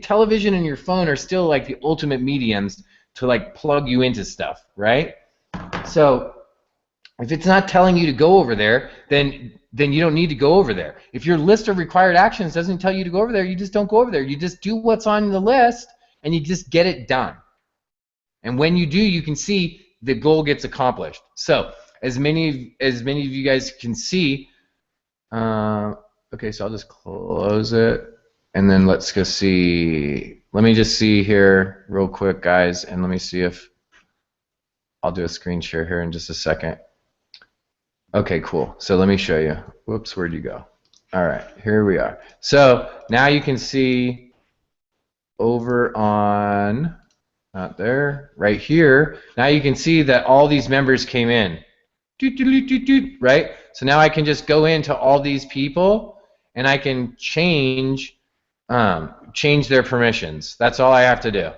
television and your phone are still like the ultimate mediums to like plug you into stuff, right? So if it's not telling you to go over there, then you don't need to go over there. If your list of required actions doesn't tell you to go over there, you just don't go over there. You just do what's on the list and you just get it done. And when you do, you can see the goal gets accomplished. So as many of you guys can see, okay, so I'll just close it, and then let's go see. Let me just see here real quick, guys, and let me see if I'll do a screen share here in just a second. Okay, cool. So let me show you. Whoops, where'd you go? All right, here we are. So now you can see over on, not there, right here. Now you can see that all these members came in. Right? So now I can just go into all these people and I can change their permissions. That's all I have to do.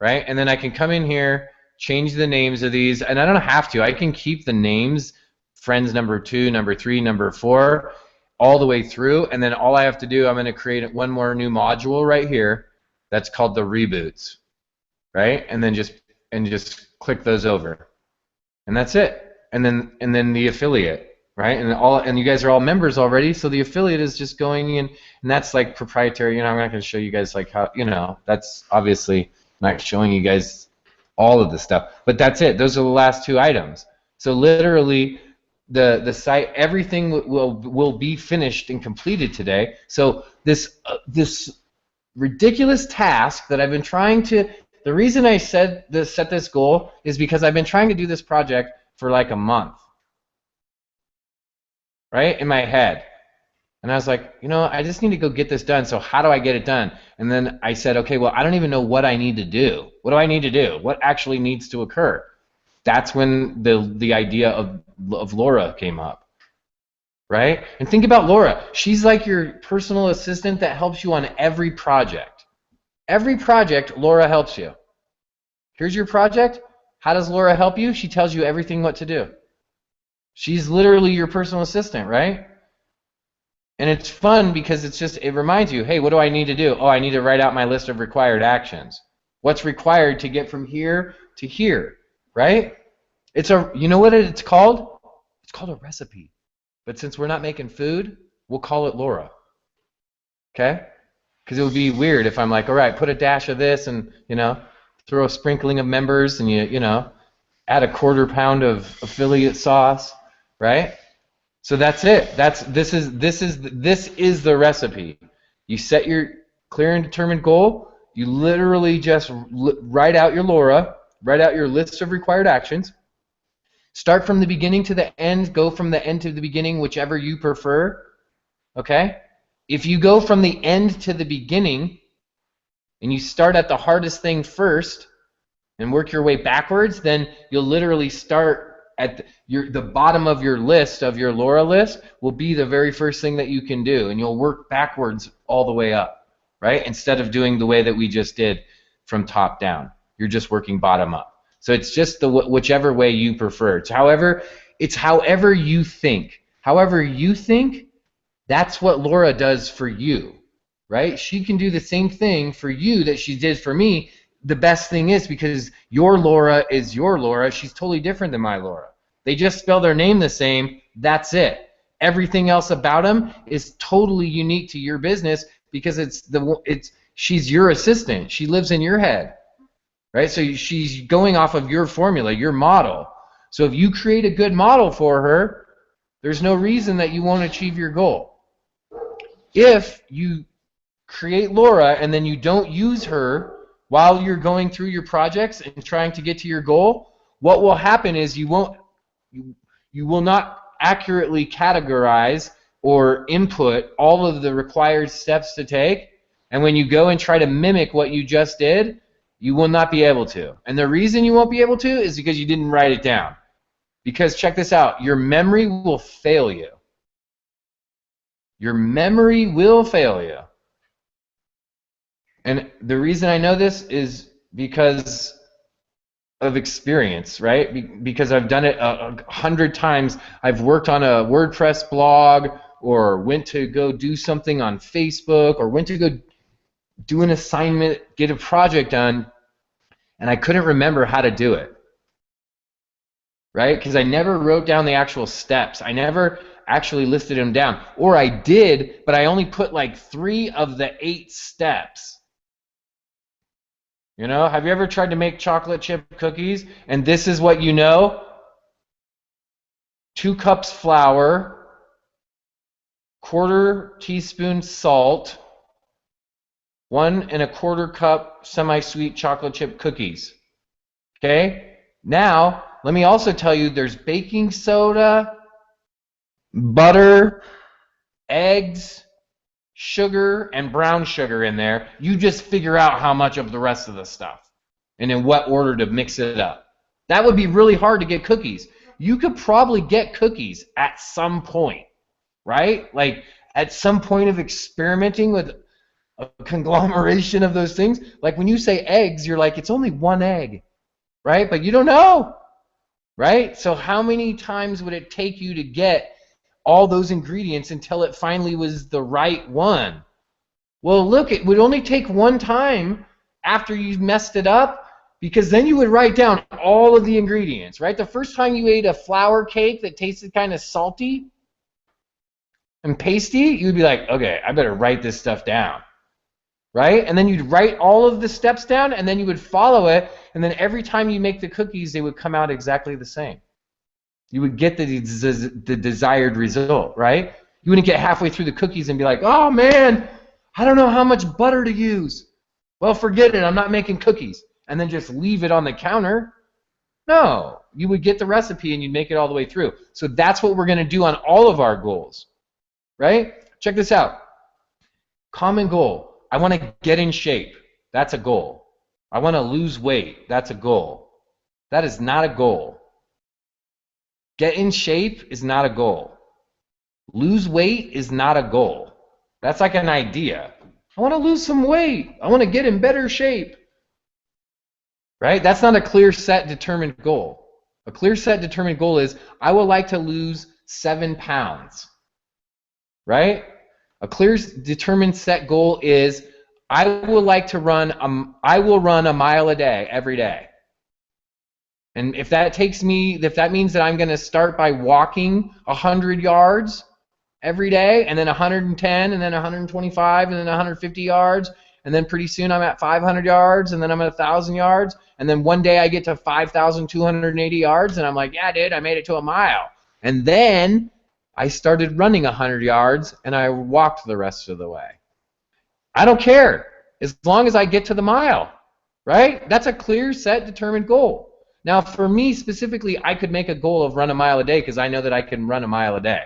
Right? And then I can come in here, change the names of these, and I don't have to. I can keep the names, friends number 2, number 3, number 4, all the way through, and then all I have to do, I'm going to create one more new module right here that's called the reboots. Right? And then just click those over. And that's it. And then the affiliate, right? And you guys are all members already, so the affiliate is just going in, and that's like proprietary. You know, I'm not going to show you guys like how, you know, that's obviously not showing you guys all of the stuff, but that's it. Those are the last 2 items. So literally, the site, everything will be finished and completed today. So this ridiculous task that I've been trying to. The reason I set this goal is because I've been trying to do this project for like a month, right, in my head. And I was like, you know, I just need to go get this done, so how do I get it done? And then I said, okay, well, I don't even know what I need to do. What do I need to do? What actually needs to occur? That's when the idea of Laura came up, right? And think about Laura. She's like your personal assistant that helps you on every project. Every project, Laura helps you. Here's your project. How does Laura help you? She tells you everything what to do. She's literally your personal assistant, right? And it's fun because it reminds you, hey, what do I need to do? Oh, I need to write out my list of required actions. What's required to get from here to here, right? You know what it's called? It's called a recipe. But since we're not making food, we'll call it Laura. Okay? Because it would be weird if I'm like, all right, put a dash of this and, throw a sprinkling of members and add a 1/4 pound of affiliate sauce, right? So that's it. This is the recipe. You set your clear and determined goal. You literally just write out your Laura, write out your list of required actions. Start from the beginning to the end. Go from the end to the beginning, whichever you prefer. Okay? If you go from the end to the beginning and you start at the hardest thing first and work your way backwards, then you'll literally start at the bottom of your list, of your Laura list, will be the very first thing that you can do, and you'll work backwards all the way up, right? Instead of doing the way that we just did from top down. You're just working bottom up. So it's just whichever way you prefer. It's however you think. However you think, that's what Laura does for you, right? She can do the same thing for you that she did for me. The best thing is, because your Laura is your Laura, she's totally different than my Laura. They just spell their name the same. That's it. Everything else about them is totally unique to your business because she's your assistant. She lives in your head, right? So she's going off of your formula, your model. So if you create a good model for her, there's no reason that you won't achieve your goal. If you create Laura and then you don't use her while you're going through your projects and trying to get to your goal, what will happen is you will not accurately categorize or input all of the required steps to take, and when you go and try to mimic what you just did, you will not be able to. And the reason you won't be able to is because you didn't write it down. Because check this out, your memory will fail you. Your memory will fail you. And the reason I know this is because of experience, right? Because I've done it 100 times. I've worked on a WordPress blog, or went to go do something on Facebook, or went to go do an assignment, get a project done, and I couldn't remember how to do it, right? Because I never wrote down the actual steps. I never actually listed them down. Or I did, but I only put like 3 of the 8 steps. Have you ever tried to make chocolate chip cookies and this is what you know? 2 cups flour, 1/4 teaspoon salt, 1 1/4 cup semi-sweet chocolate chip cookies. Okay? Now, let me also tell you there's baking soda, butter, eggs, sugar, and brown sugar in there. You just figure out how much of the rest of the stuff and in what order to mix it up. That would be really hard to get cookies. You could probably get cookies at some point, right? Like at some point of experimenting with a conglomeration of those things. Like when you say eggs, you're like, it's only 1 egg, right? But you don't know, right? So how many times would it take you to get all those ingredients until it finally was the right one? Well, look, it would only take 1 time after you messed it up, because then you would write down all of the ingredients, right? The first time you ate a flour cake that tasted kind of salty and pasty, you'd be like, okay, I better write this stuff down, right? And then you'd write all of the steps down, and then you would follow it, and then every time you make the cookies, they would come out exactly the same. You would get the desired result, right? You wouldn't get halfway through the cookies and be like, oh man, I don't know how much butter to use. Well, forget it, I'm not making cookies. And then just leave it on the counter. No, you would get the recipe and you'd make it all the way through. So that's what we're going to do on all of our goals, right? Check this out. Common goal. I want to get in shape. That's a goal. I want to lose weight. That's a goal. That is not a goal. Get in shape is not a goal. Lose weight is not a goal. That's like an idea. I want to lose some weight. I want to get in better shape. Right? That's not a clear set determined goal. A clear set determined goal is I would like to lose 7 pounds. Right? A clear, determined, set goal is I will run a mile a day every day. And if that means that I'm going to start by walking 100 yards every day, and then 110, and then 125, and then 150 yards, and then pretty soon I'm at 500 yards, and then I'm at 1,000 yards, and then one day I get to 5,280 yards, and I'm like, yeah, dude, I made it to a mile. And then I started running 100 yards, and I walked the rest of the way. I don't care, as long as I get to the mile, right? That's a clear, set, determined goal. Now, for me specifically, I could make a goal of run a mile a day because I know that I can run a mile a day.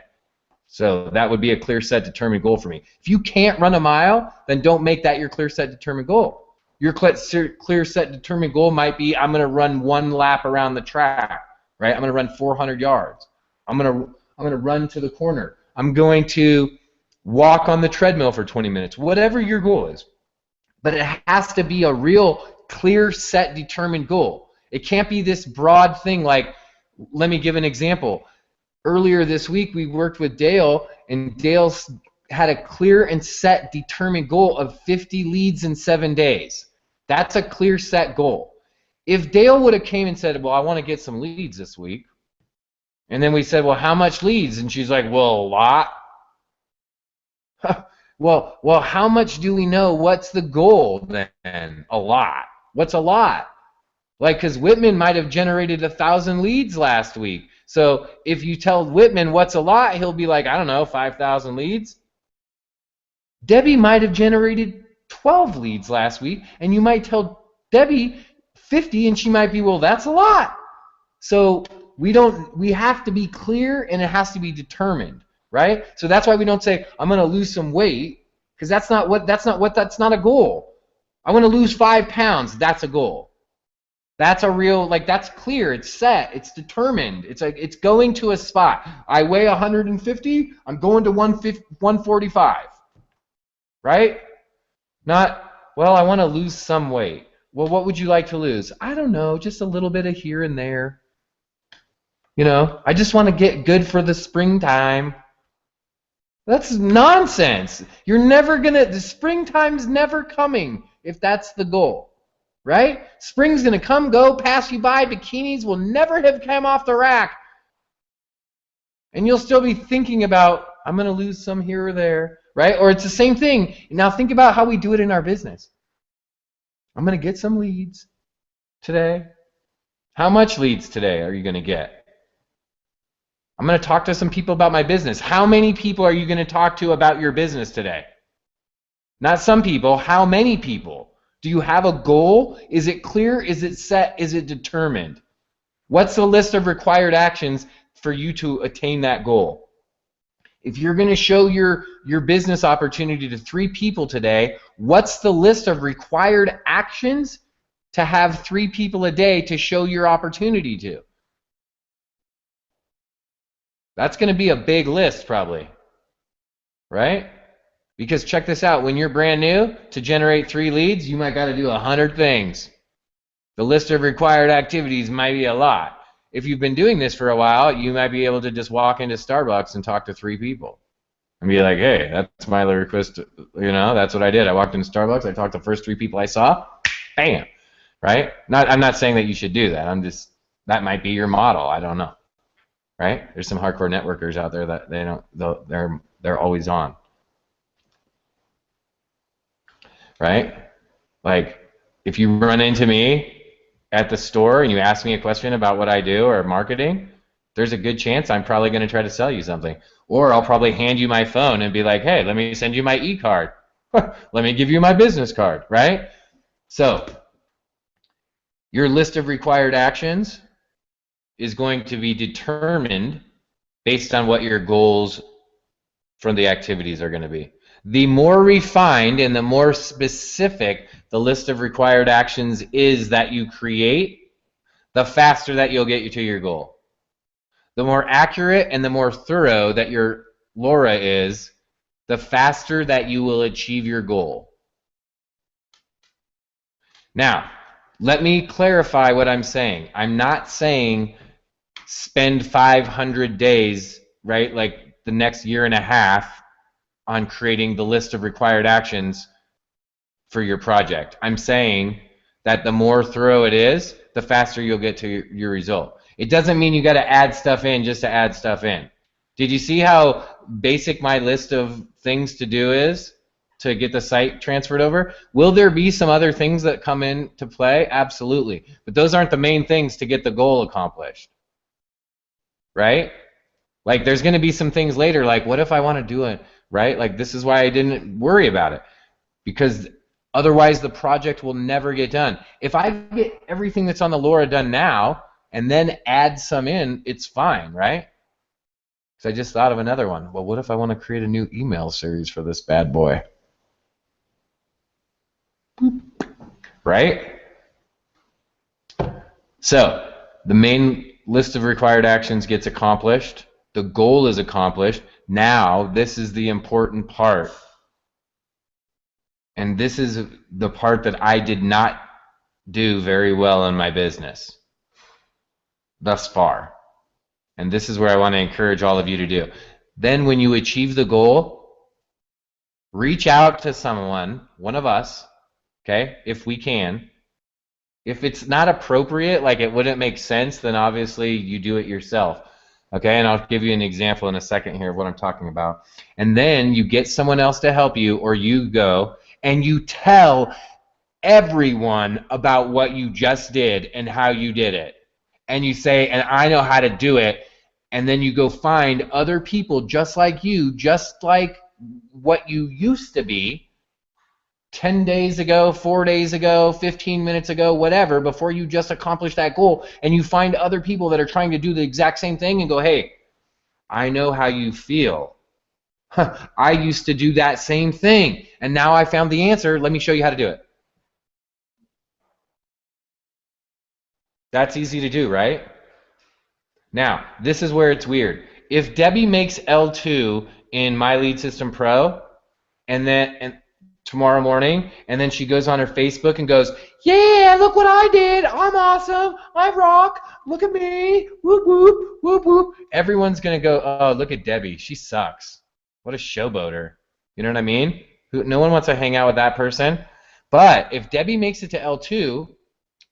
So that would be a clear, set, determined goal for me. If you can't run a mile, then don't make that your clear, set, determined goal. Your clear, set, determined goal might be I'm going to run 1 lap around the track, right? I'm going to run 400 yards. I'm going to run to the corner. I'm going to walk on the treadmill for 20 minutes. Whatever your goal is. But it has to be a real clear, set, determined goal. It can't be this broad thing like, let me give an example. Earlier this week, we worked with Dale, and Dale had a clear and set, determined goal of 50 leads in 7 days. That's a clear, set goal. If Dale would have came and said, well, I want to get some leads this week, and then we said, well, how much leads? And she's like, well, a lot. well, how much do we know? What's the goal then? A lot. What's a lot? Like, because Whitman might have generated 1,000 leads last week. So if you tell Whitman what's a lot, he'll be like, I don't know, 5,000 leads. Debbie might have generated 12 leads last week, and you might tell Debbie 50, and she might be, well, that's a lot. So we have to be clear, and it has to be determined, right? So that's why we don't say, I'm going to lose some weight, because that's not a goal. I want to lose 5 pounds. That's a goal. That's a real, like, that's clear, it's set, it's determined. It's like, it's going to a spot. I weigh 150, I'm going to 145. Right? Not, well, I want to lose some weight. Well, what would you like to lose? I don't know, just a little bit of here and there. You know, I just want to get good for the springtime. That's nonsense. You're never gonna, the springtime's never coming if that's the goal. Right? Spring's going to come, go, pass you by. Bikinis will never have come off the rack. And you'll still be thinking about, I'm going to lose some here or there. Right? Or it's the same thing. Now think about how we do it in our business. I'm going to get some leads today. How much leads today are you going to get? I'm going to talk to some people about my business. How many people are you going to talk to about your business today? Not some people. How many people? Do you have a goal? Is it clear? Is it set? Is it determined? What's the list of required actions for you to attain that goal? If you're going to show your business opportunity to 3 people today, what's the list of required actions to have 3 people a day to show your opportunity to? That's going to be a big list probably, right? Because check this out, when you're brand new, to generate 3 leads, you might got to do 100 things. The list of required activities might be a lot. If you've been doing this for a while, you might be able to just walk into Starbucks and talk to 3 people. And be like, hey, that's my request, you know, that's what I did. I walked into Starbucks, I talked to the first 3 people I saw, bam, right? I'm not saying that you should do that. That might be your model, I don't know. Right? There's some hardcore networkers out there that they're always on. Right? Like, if you run into me at the store and you ask me a question about what I do or marketing, there's a good chance I'm probably going to try to sell you something. Or I'll probably hand you my phone and be like, hey, let me send you my e-card. Let me give you my business card, right? So, your list of required actions is going to be determined based on what your goals from the activities are going to be. The more refined and the more specific the list of required actions is that you create, the faster that you'll get you to your goal. The more accurate and the more thorough that your LoRa is, the faster that you will achieve your goal. Now, let me clarify what I'm saying. I'm not saying spend 500 days, right, like the next year and a half, on creating the list of required actions for your project. I'm saying that the more thorough it is, the faster you'll get to your result. It doesn't mean you got to add stuff in just to add stuff in. Did you see how basic my list of things to do is to get the site transferred over? Will there be some other things that come into play? Absolutely. But those aren't the main things to get the goal accomplished. Right? Like there's going to be some things later, like what if I want to do it, right? Like this is why I didn't worry about it, because otherwise the project will never get done. If I get everything that's on the LoRa done now and then add some in, it's fine, right? Because I just thought of another one. Well, what if I want to create a new email series for this bad boy? Right? So the main list of required actions gets accomplished. The goal is accomplished. Now, this is the important part. And this is the part that I did not do very well in my business thus far. And this is where I want to encourage all of you to do. Then when you achieve the goal, reach out to someone, one of us, okay, if we can. If it's not appropriate, like it wouldn't make sense, then obviously you do it yourself. Okay, and I'll give you an example in a second here of what I'm talking about. And then you get someone else to help you, or you go and you tell everyone about what you just did and how you did it. And you say, and I know how to do it. And then you go find other people just like you, just like what you used to be 10 days ago, 4 days ago, 15 minutes ago, whatever, before you just accomplished that goal, and you find other people that are trying to do the exact same thing and go, hey, I know how you feel. I used to do that same thing, and now I found the answer. Let me show you how to do it. That's easy to do, right? Now, this is where it's weird. If Debbie makes L2 in My Lead System Pro, and tomorrow morning, and then she goes on her Facebook and goes, yeah, look what I did. I'm awesome. I rock. Look at me. Whoop, whoop, whoop, whoop. Everyone's going to go, oh, look at Debbie. She sucks. What a showboater. You know what I mean? No one wants to hang out with that person. But if Debbie makes it to L2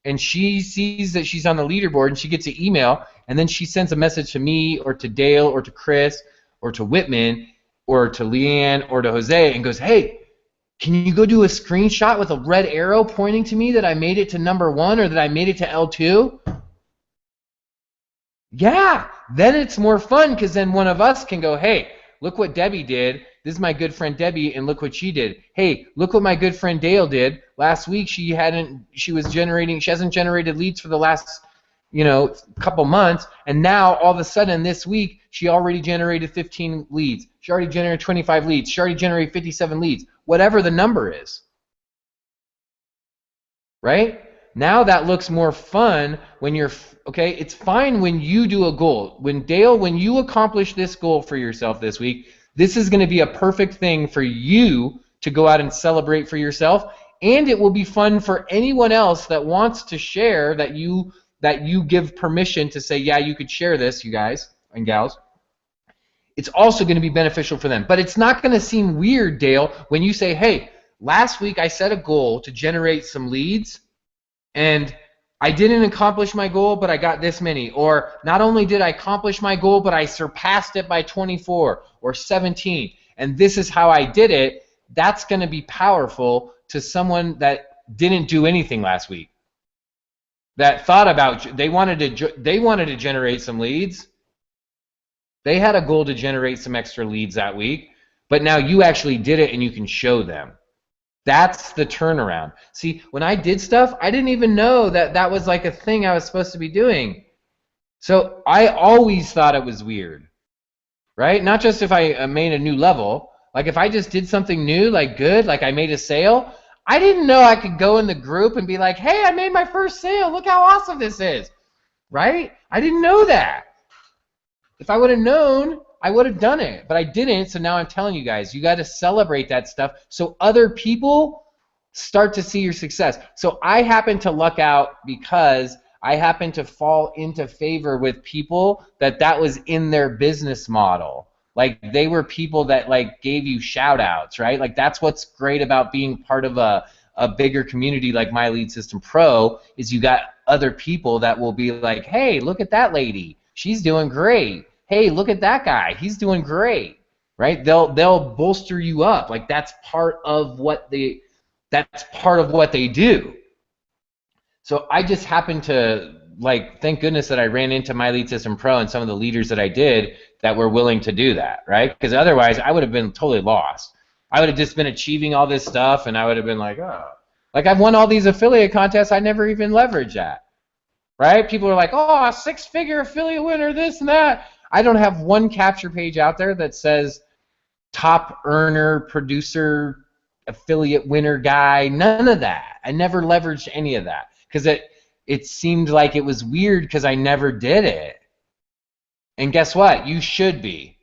and she sees that she's on the leaderboard and she gets an email and then she sends a message to me or to Dale or to Chris or to Whitman or to Leanne or to Jose and goes, hey, can you go do a screenshot with a red arrow pointing to me that I made it to #1 or that I made it to L2? Yeah, then it's more fun because then one of us can go, hey, look what Debbie did. This is my good friend Debbie, and look what she did. Hey, look what my good friend Dale did. Last week she hasn't generated leads for the last, couple months, and now all of a sudden this week she already generated 15 leads. She already generated 25 leads. She already generated 57 leads. Whatever the number is. Right? Now that looks more fun when you're, okay, it's fine when you do a goal. When you accomplish this goal for yourself this week, this is going to be a perfect thing for you to go out and celebrate for yourself, and it will be fun for anyone else that wants to share, that you give permission to say, yeah, you could share this, you guys and gals. It's also going to be beneficial for them. But it's not going to seem weird, Dale, when you say, hey, last week I set a goal to generate some leads, and I didn't accomplish my goal, but I got this many. Or not only did I accomplish my goal, but I surpassed it by 24 or 17. And this is how I did it. That's going to be powerful to someone that didn't do anything last week. That thought about, they wanted to generate some leads. They had a goal to generate some extra leads that week, but now you actually did it and you can show them. That's the turnaround. See, when I did stuff, I didn't even know that was like a thing I was supposed to be doing. So I always thought it was weird, right? Not just if I made a new level. Like if I just did something new, like good, like I made a sale, I didn't know I could go in the group and be like, hey, I made my first sale. Look how awesome this is, right? I didn't know that. If I would have known, I would have done it, but I didn't, so now I'm telling you guys, you got to celebrate that stuff so other people start to see your success. So I happen to luck out because I happen to fall into favor with people that was in their business model.
Like they were people that like gave you shout outs, right? Like that's what's great about being part of a bigger community like My Lead System Pro is you got other people that will be like, hey, look at that lady. She's doing great. Hey, look at that guy. He's doing great. Right? They'll bolster you up. Like that's part of what they do. So I just happened to like, thank goodness that I ran into My Lead System Pro and some of the leaders that I did that were willing to do that, right? Because otherwise I would have been totally lost. I would have just been achieving all this stuff and I would have been like, oh. Like I've won all these affiliate contests, I never even leveraged that, right? People are like, oh, a 6-figure affiliate winner, this and that. I don't have one capture page out there that says top earner, producer, affiliate winner guy, none of that. I never leveraged any of that because it seemed like it was weird because I never did it. And guess what? You should be,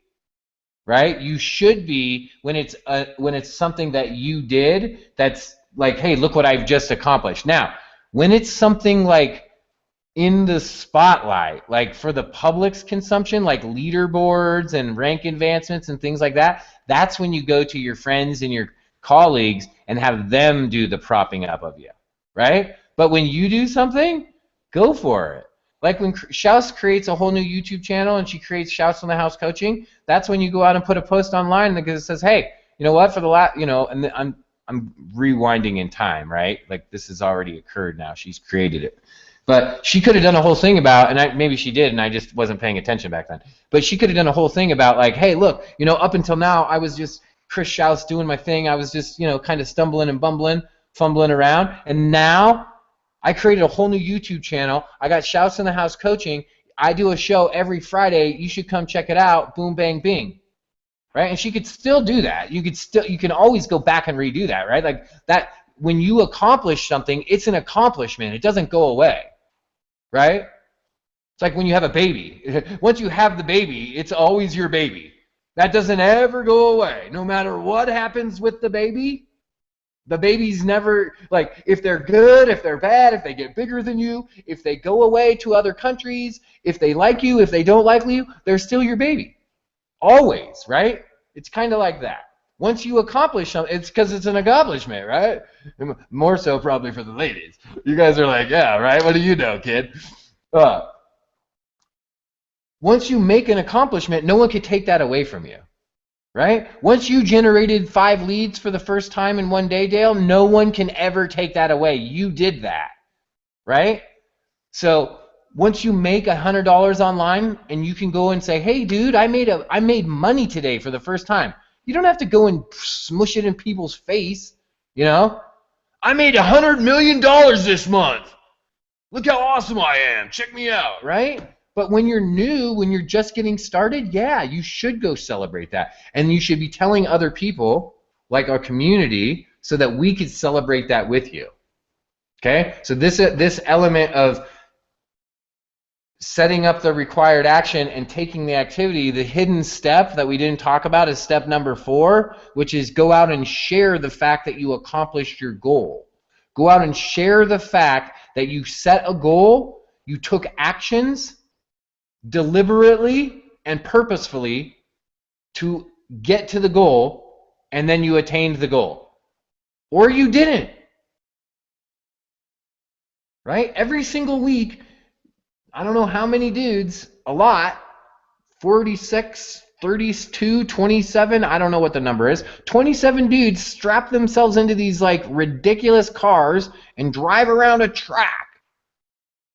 right? You should be when it's something that you did that's like, hey, look what I've just accomplished. Now, when it's something like in the spotlight, like for the public's consumption, like leaderboards and rank advancements and things like that, that's when you go to your friends and your colleagues and have them do the propping up of you, right? But when you do something, go for it. Like when Shouse creates a whole new YouTube channel and she creates Shouse on the House Coaching, that's when you go out and put a post online because it says, hey, you know what, for the last, you know, and I'm rewinding in time, right? Like this has already occurred now. She's created it. But she could have done a whole thing about, and maybe she did, and I just wasn't paying attention back then. But she could have done a whole thing about like, hey, look, you know, up until now, I was just Chris Shouse doing my thing. I was just, you know, kind of stumbling and bumbling, fumbling around. And now I created a whole new YouTube channel. I got Shouse in the House Coaching. I do a show every Friday. You should come check it out. Boom, bang, bing. Right? And she could still do that. You can always go back and redo that, right? Like that, when you accomplish something, it's an accomplishment. It doesn't go away. Right? It's like when you have a baby. Once you have the baby, it's always your baby. That doesn't ever go away. No matter what happens with the baby's never, like, if they're good, if they're bad, if they get bigger than you, if they go away to other countries, if they like you, if they don't like you, they're still your baby. Always, right? It's kind of like that. Once you accomplish something, it's because it's an accomplishment, right? More so probably for the ladies. You guys are like, yeah, right? What do you know, kid? Once you make an accomplishment, no one can take that away from you, right? Once you generated 5 leads for the first time in one day, Dale, no one can ever take that away. You did that, right? So once you make $100 online and you can go and say, hey, dude, I made money today for the first time. You don't have to go and smush it in people's face, you know? I made $100 million this month. Look how awesome I am. Check me out, right? But when you're new, when you're just getting started, yeah, you should go celebrate that. And you should be telling other people, like our community, so that we could celebrate that with you. Okay? So this element of setting up the required action and taking the activity, the hidden step that we didn't talk about is step number 4, which is go out and share the fact that you accomplished your goal. Go out and share the fact that you set a goal, you took actions deliberately and purposefully to get to the goal, and then you attained the goal. Or you didn't. Right? Every single week, I don't know how many dudes, a lot, 46, 32, 27, I don't know what the number is. 27 dudes strap themselves into these like ridiculous cars and drive around a track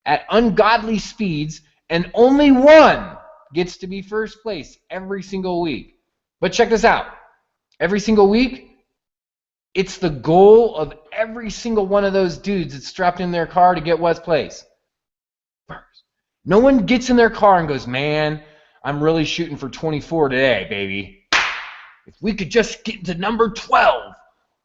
at ungodly speeds, and only one gets to be first place every single week. But check this out. Every single week, it's the goal of every single one of those dudes that's strapped in their car to get what place? No one gets in their car and goes, man, I'm really shooting for 24 today, baby. If we could just get to number 12.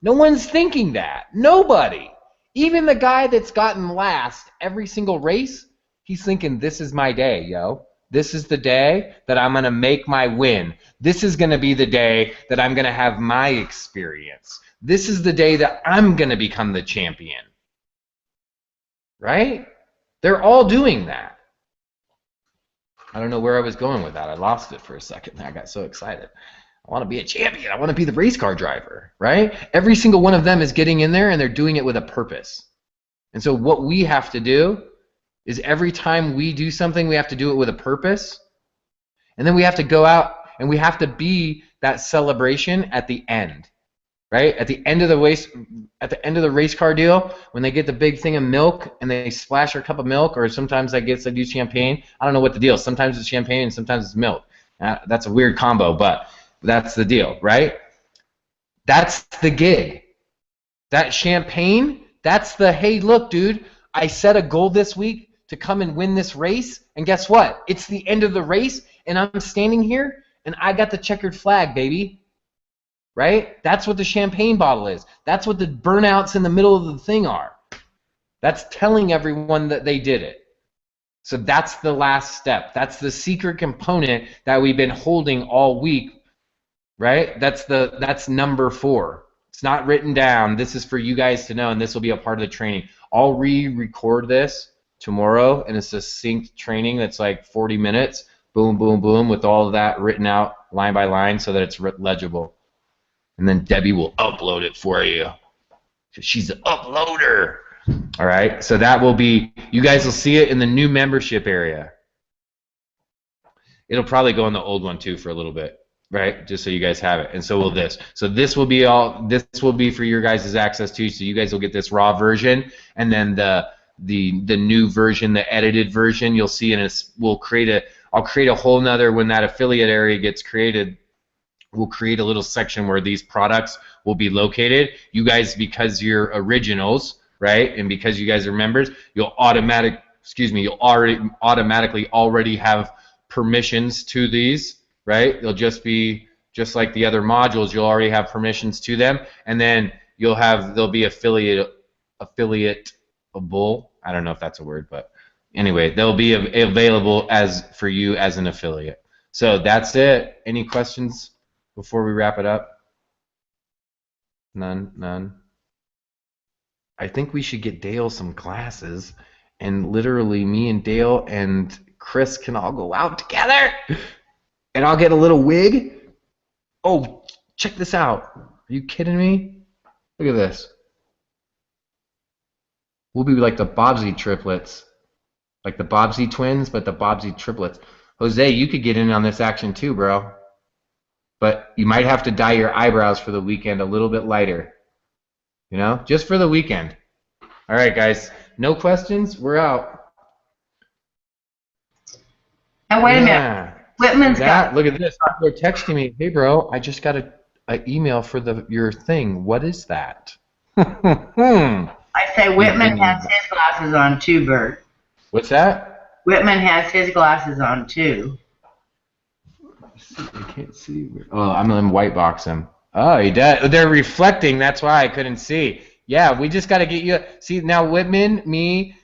No one's thinking that. Nobody. Even the guy that's gotten last every single race, he's thinking, this is my day, yo. This is the day that I'm going to make my win. This is going to be the day that I'm going to have my experience. This is the day that I'm going to become the champion. Right? They're all doing that. I don't know where I was going with that. I lost it for a second. I got so excited. I want to be a champion. I want to be the race car driver, right? Every single one of them is getting in there, and they're doing it with a purpose. And so what we have to do is every time we do something, we have to do it with a purpose. And then we have to go out and we have to be that celebration at the end, right? At the end of the race car deal, when they get the big thing of milk and they splash their cup of milk, or sometimes I guess they do champagne. I don't know what the deal is. Sometimes it's champagne and sometimes it's milk. That's a weird combo, but that's the deal, right? That's the gig. That champagne, that's the, hey, look, dude, I set a goal this week to come and win this race, and guess what? It's the end of the race, and I'm standing here, and I got the checkered flag, baby. Right? That's what the champagne bottle is. That's what the burnouts in the middle of the thing are. That's telling everyone that they did it. So that's the last step. That's the secret component that we've been holding all week, right? That's number 4. It's not written down. This is for you guys to know, and this will be a part of the training. I'll re-record this tomorrow, and it's a synced training that's like 40 minutes. Boom, boom, boom, with all of that written out line by line so that it's legible. And then Debbie will upload it for you. She's an uploader. All right, so that will be, you guys will see it in the new membership area. It'll probably go in the old one too for a little bit, right? Just so you guys have it. And so will this. So this will be for your guys' access too. So you guys will get this raw version, and then the new version, the edited version, you'll see, and I'll create a whole nother, when that affiliate area gets created, we'll create a little section where these products will be located. You guys, because you're originals, right, and because you guys are members, you'll automatically already have permissions to these, right? They'll just be just like the other modules. You'll already have permissions to them, and then they'll be affiliatable. I don't know if that's a word, but anyway, they'll be available for you as an affiliate. So that's it. Any questions before we wrap it up? None. I think we should get Dale some glasses, and literally me and Dale and Chris can all go out together, and I'll get a little wig. Oh, check this out. Are you kidding me? Look at this. We'll be like the Bobbsey triplets. Like the Bobbsey twins, but the Bobbsey triplets. Jose, you could get in on this action too, bro. But you might have to dye your eyebrows for the weekend a little bit lighter. You know? Just for the weekend. All right, guys. No questions? We're out.
And wait a minute. Whitman's got...
Look at this. They're texting me. Hey, bro, I just got an email for your thing. What is that?
I say Whitman has his glasses on too, Bert.
What's that?
Whitman has his glasses on too.
I can't see. Oh, I'm gonna white box him. Oh, he does. They're reflecting. That's why I couldn't see. Yeah, we just got to get you. See, now Whitman, me,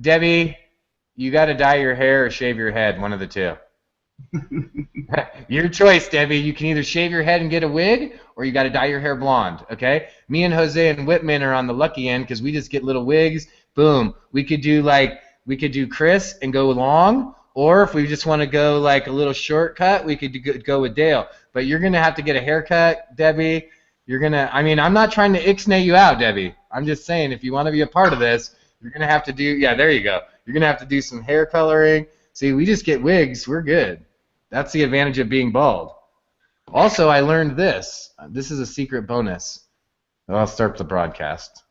Debbie, you got to dye your hair or shave your head. One of the two. Your choice, Debbie. You can either shave your head and get a wig, or you got to dye your hair blonde. Okay. Me and Jose and Whitman are on the lucky end because we just get little wigs. Boom. We could do Chris and go long, or if we just want to go like a little shortcut, we could go with Dale. But you're gonna have to get a haircut, Debbie. I'm not trying to ixnay you out, Debbie. I'm just saying, if you want to be a part of this, you're gonna have to do. Yeah, there you go. You're gonna have to do some hair coloring. See, we just get wigs. We're good. That's the advantage of being bald. Also, I learned this. This is a secret bonus. I'll start the broadcast.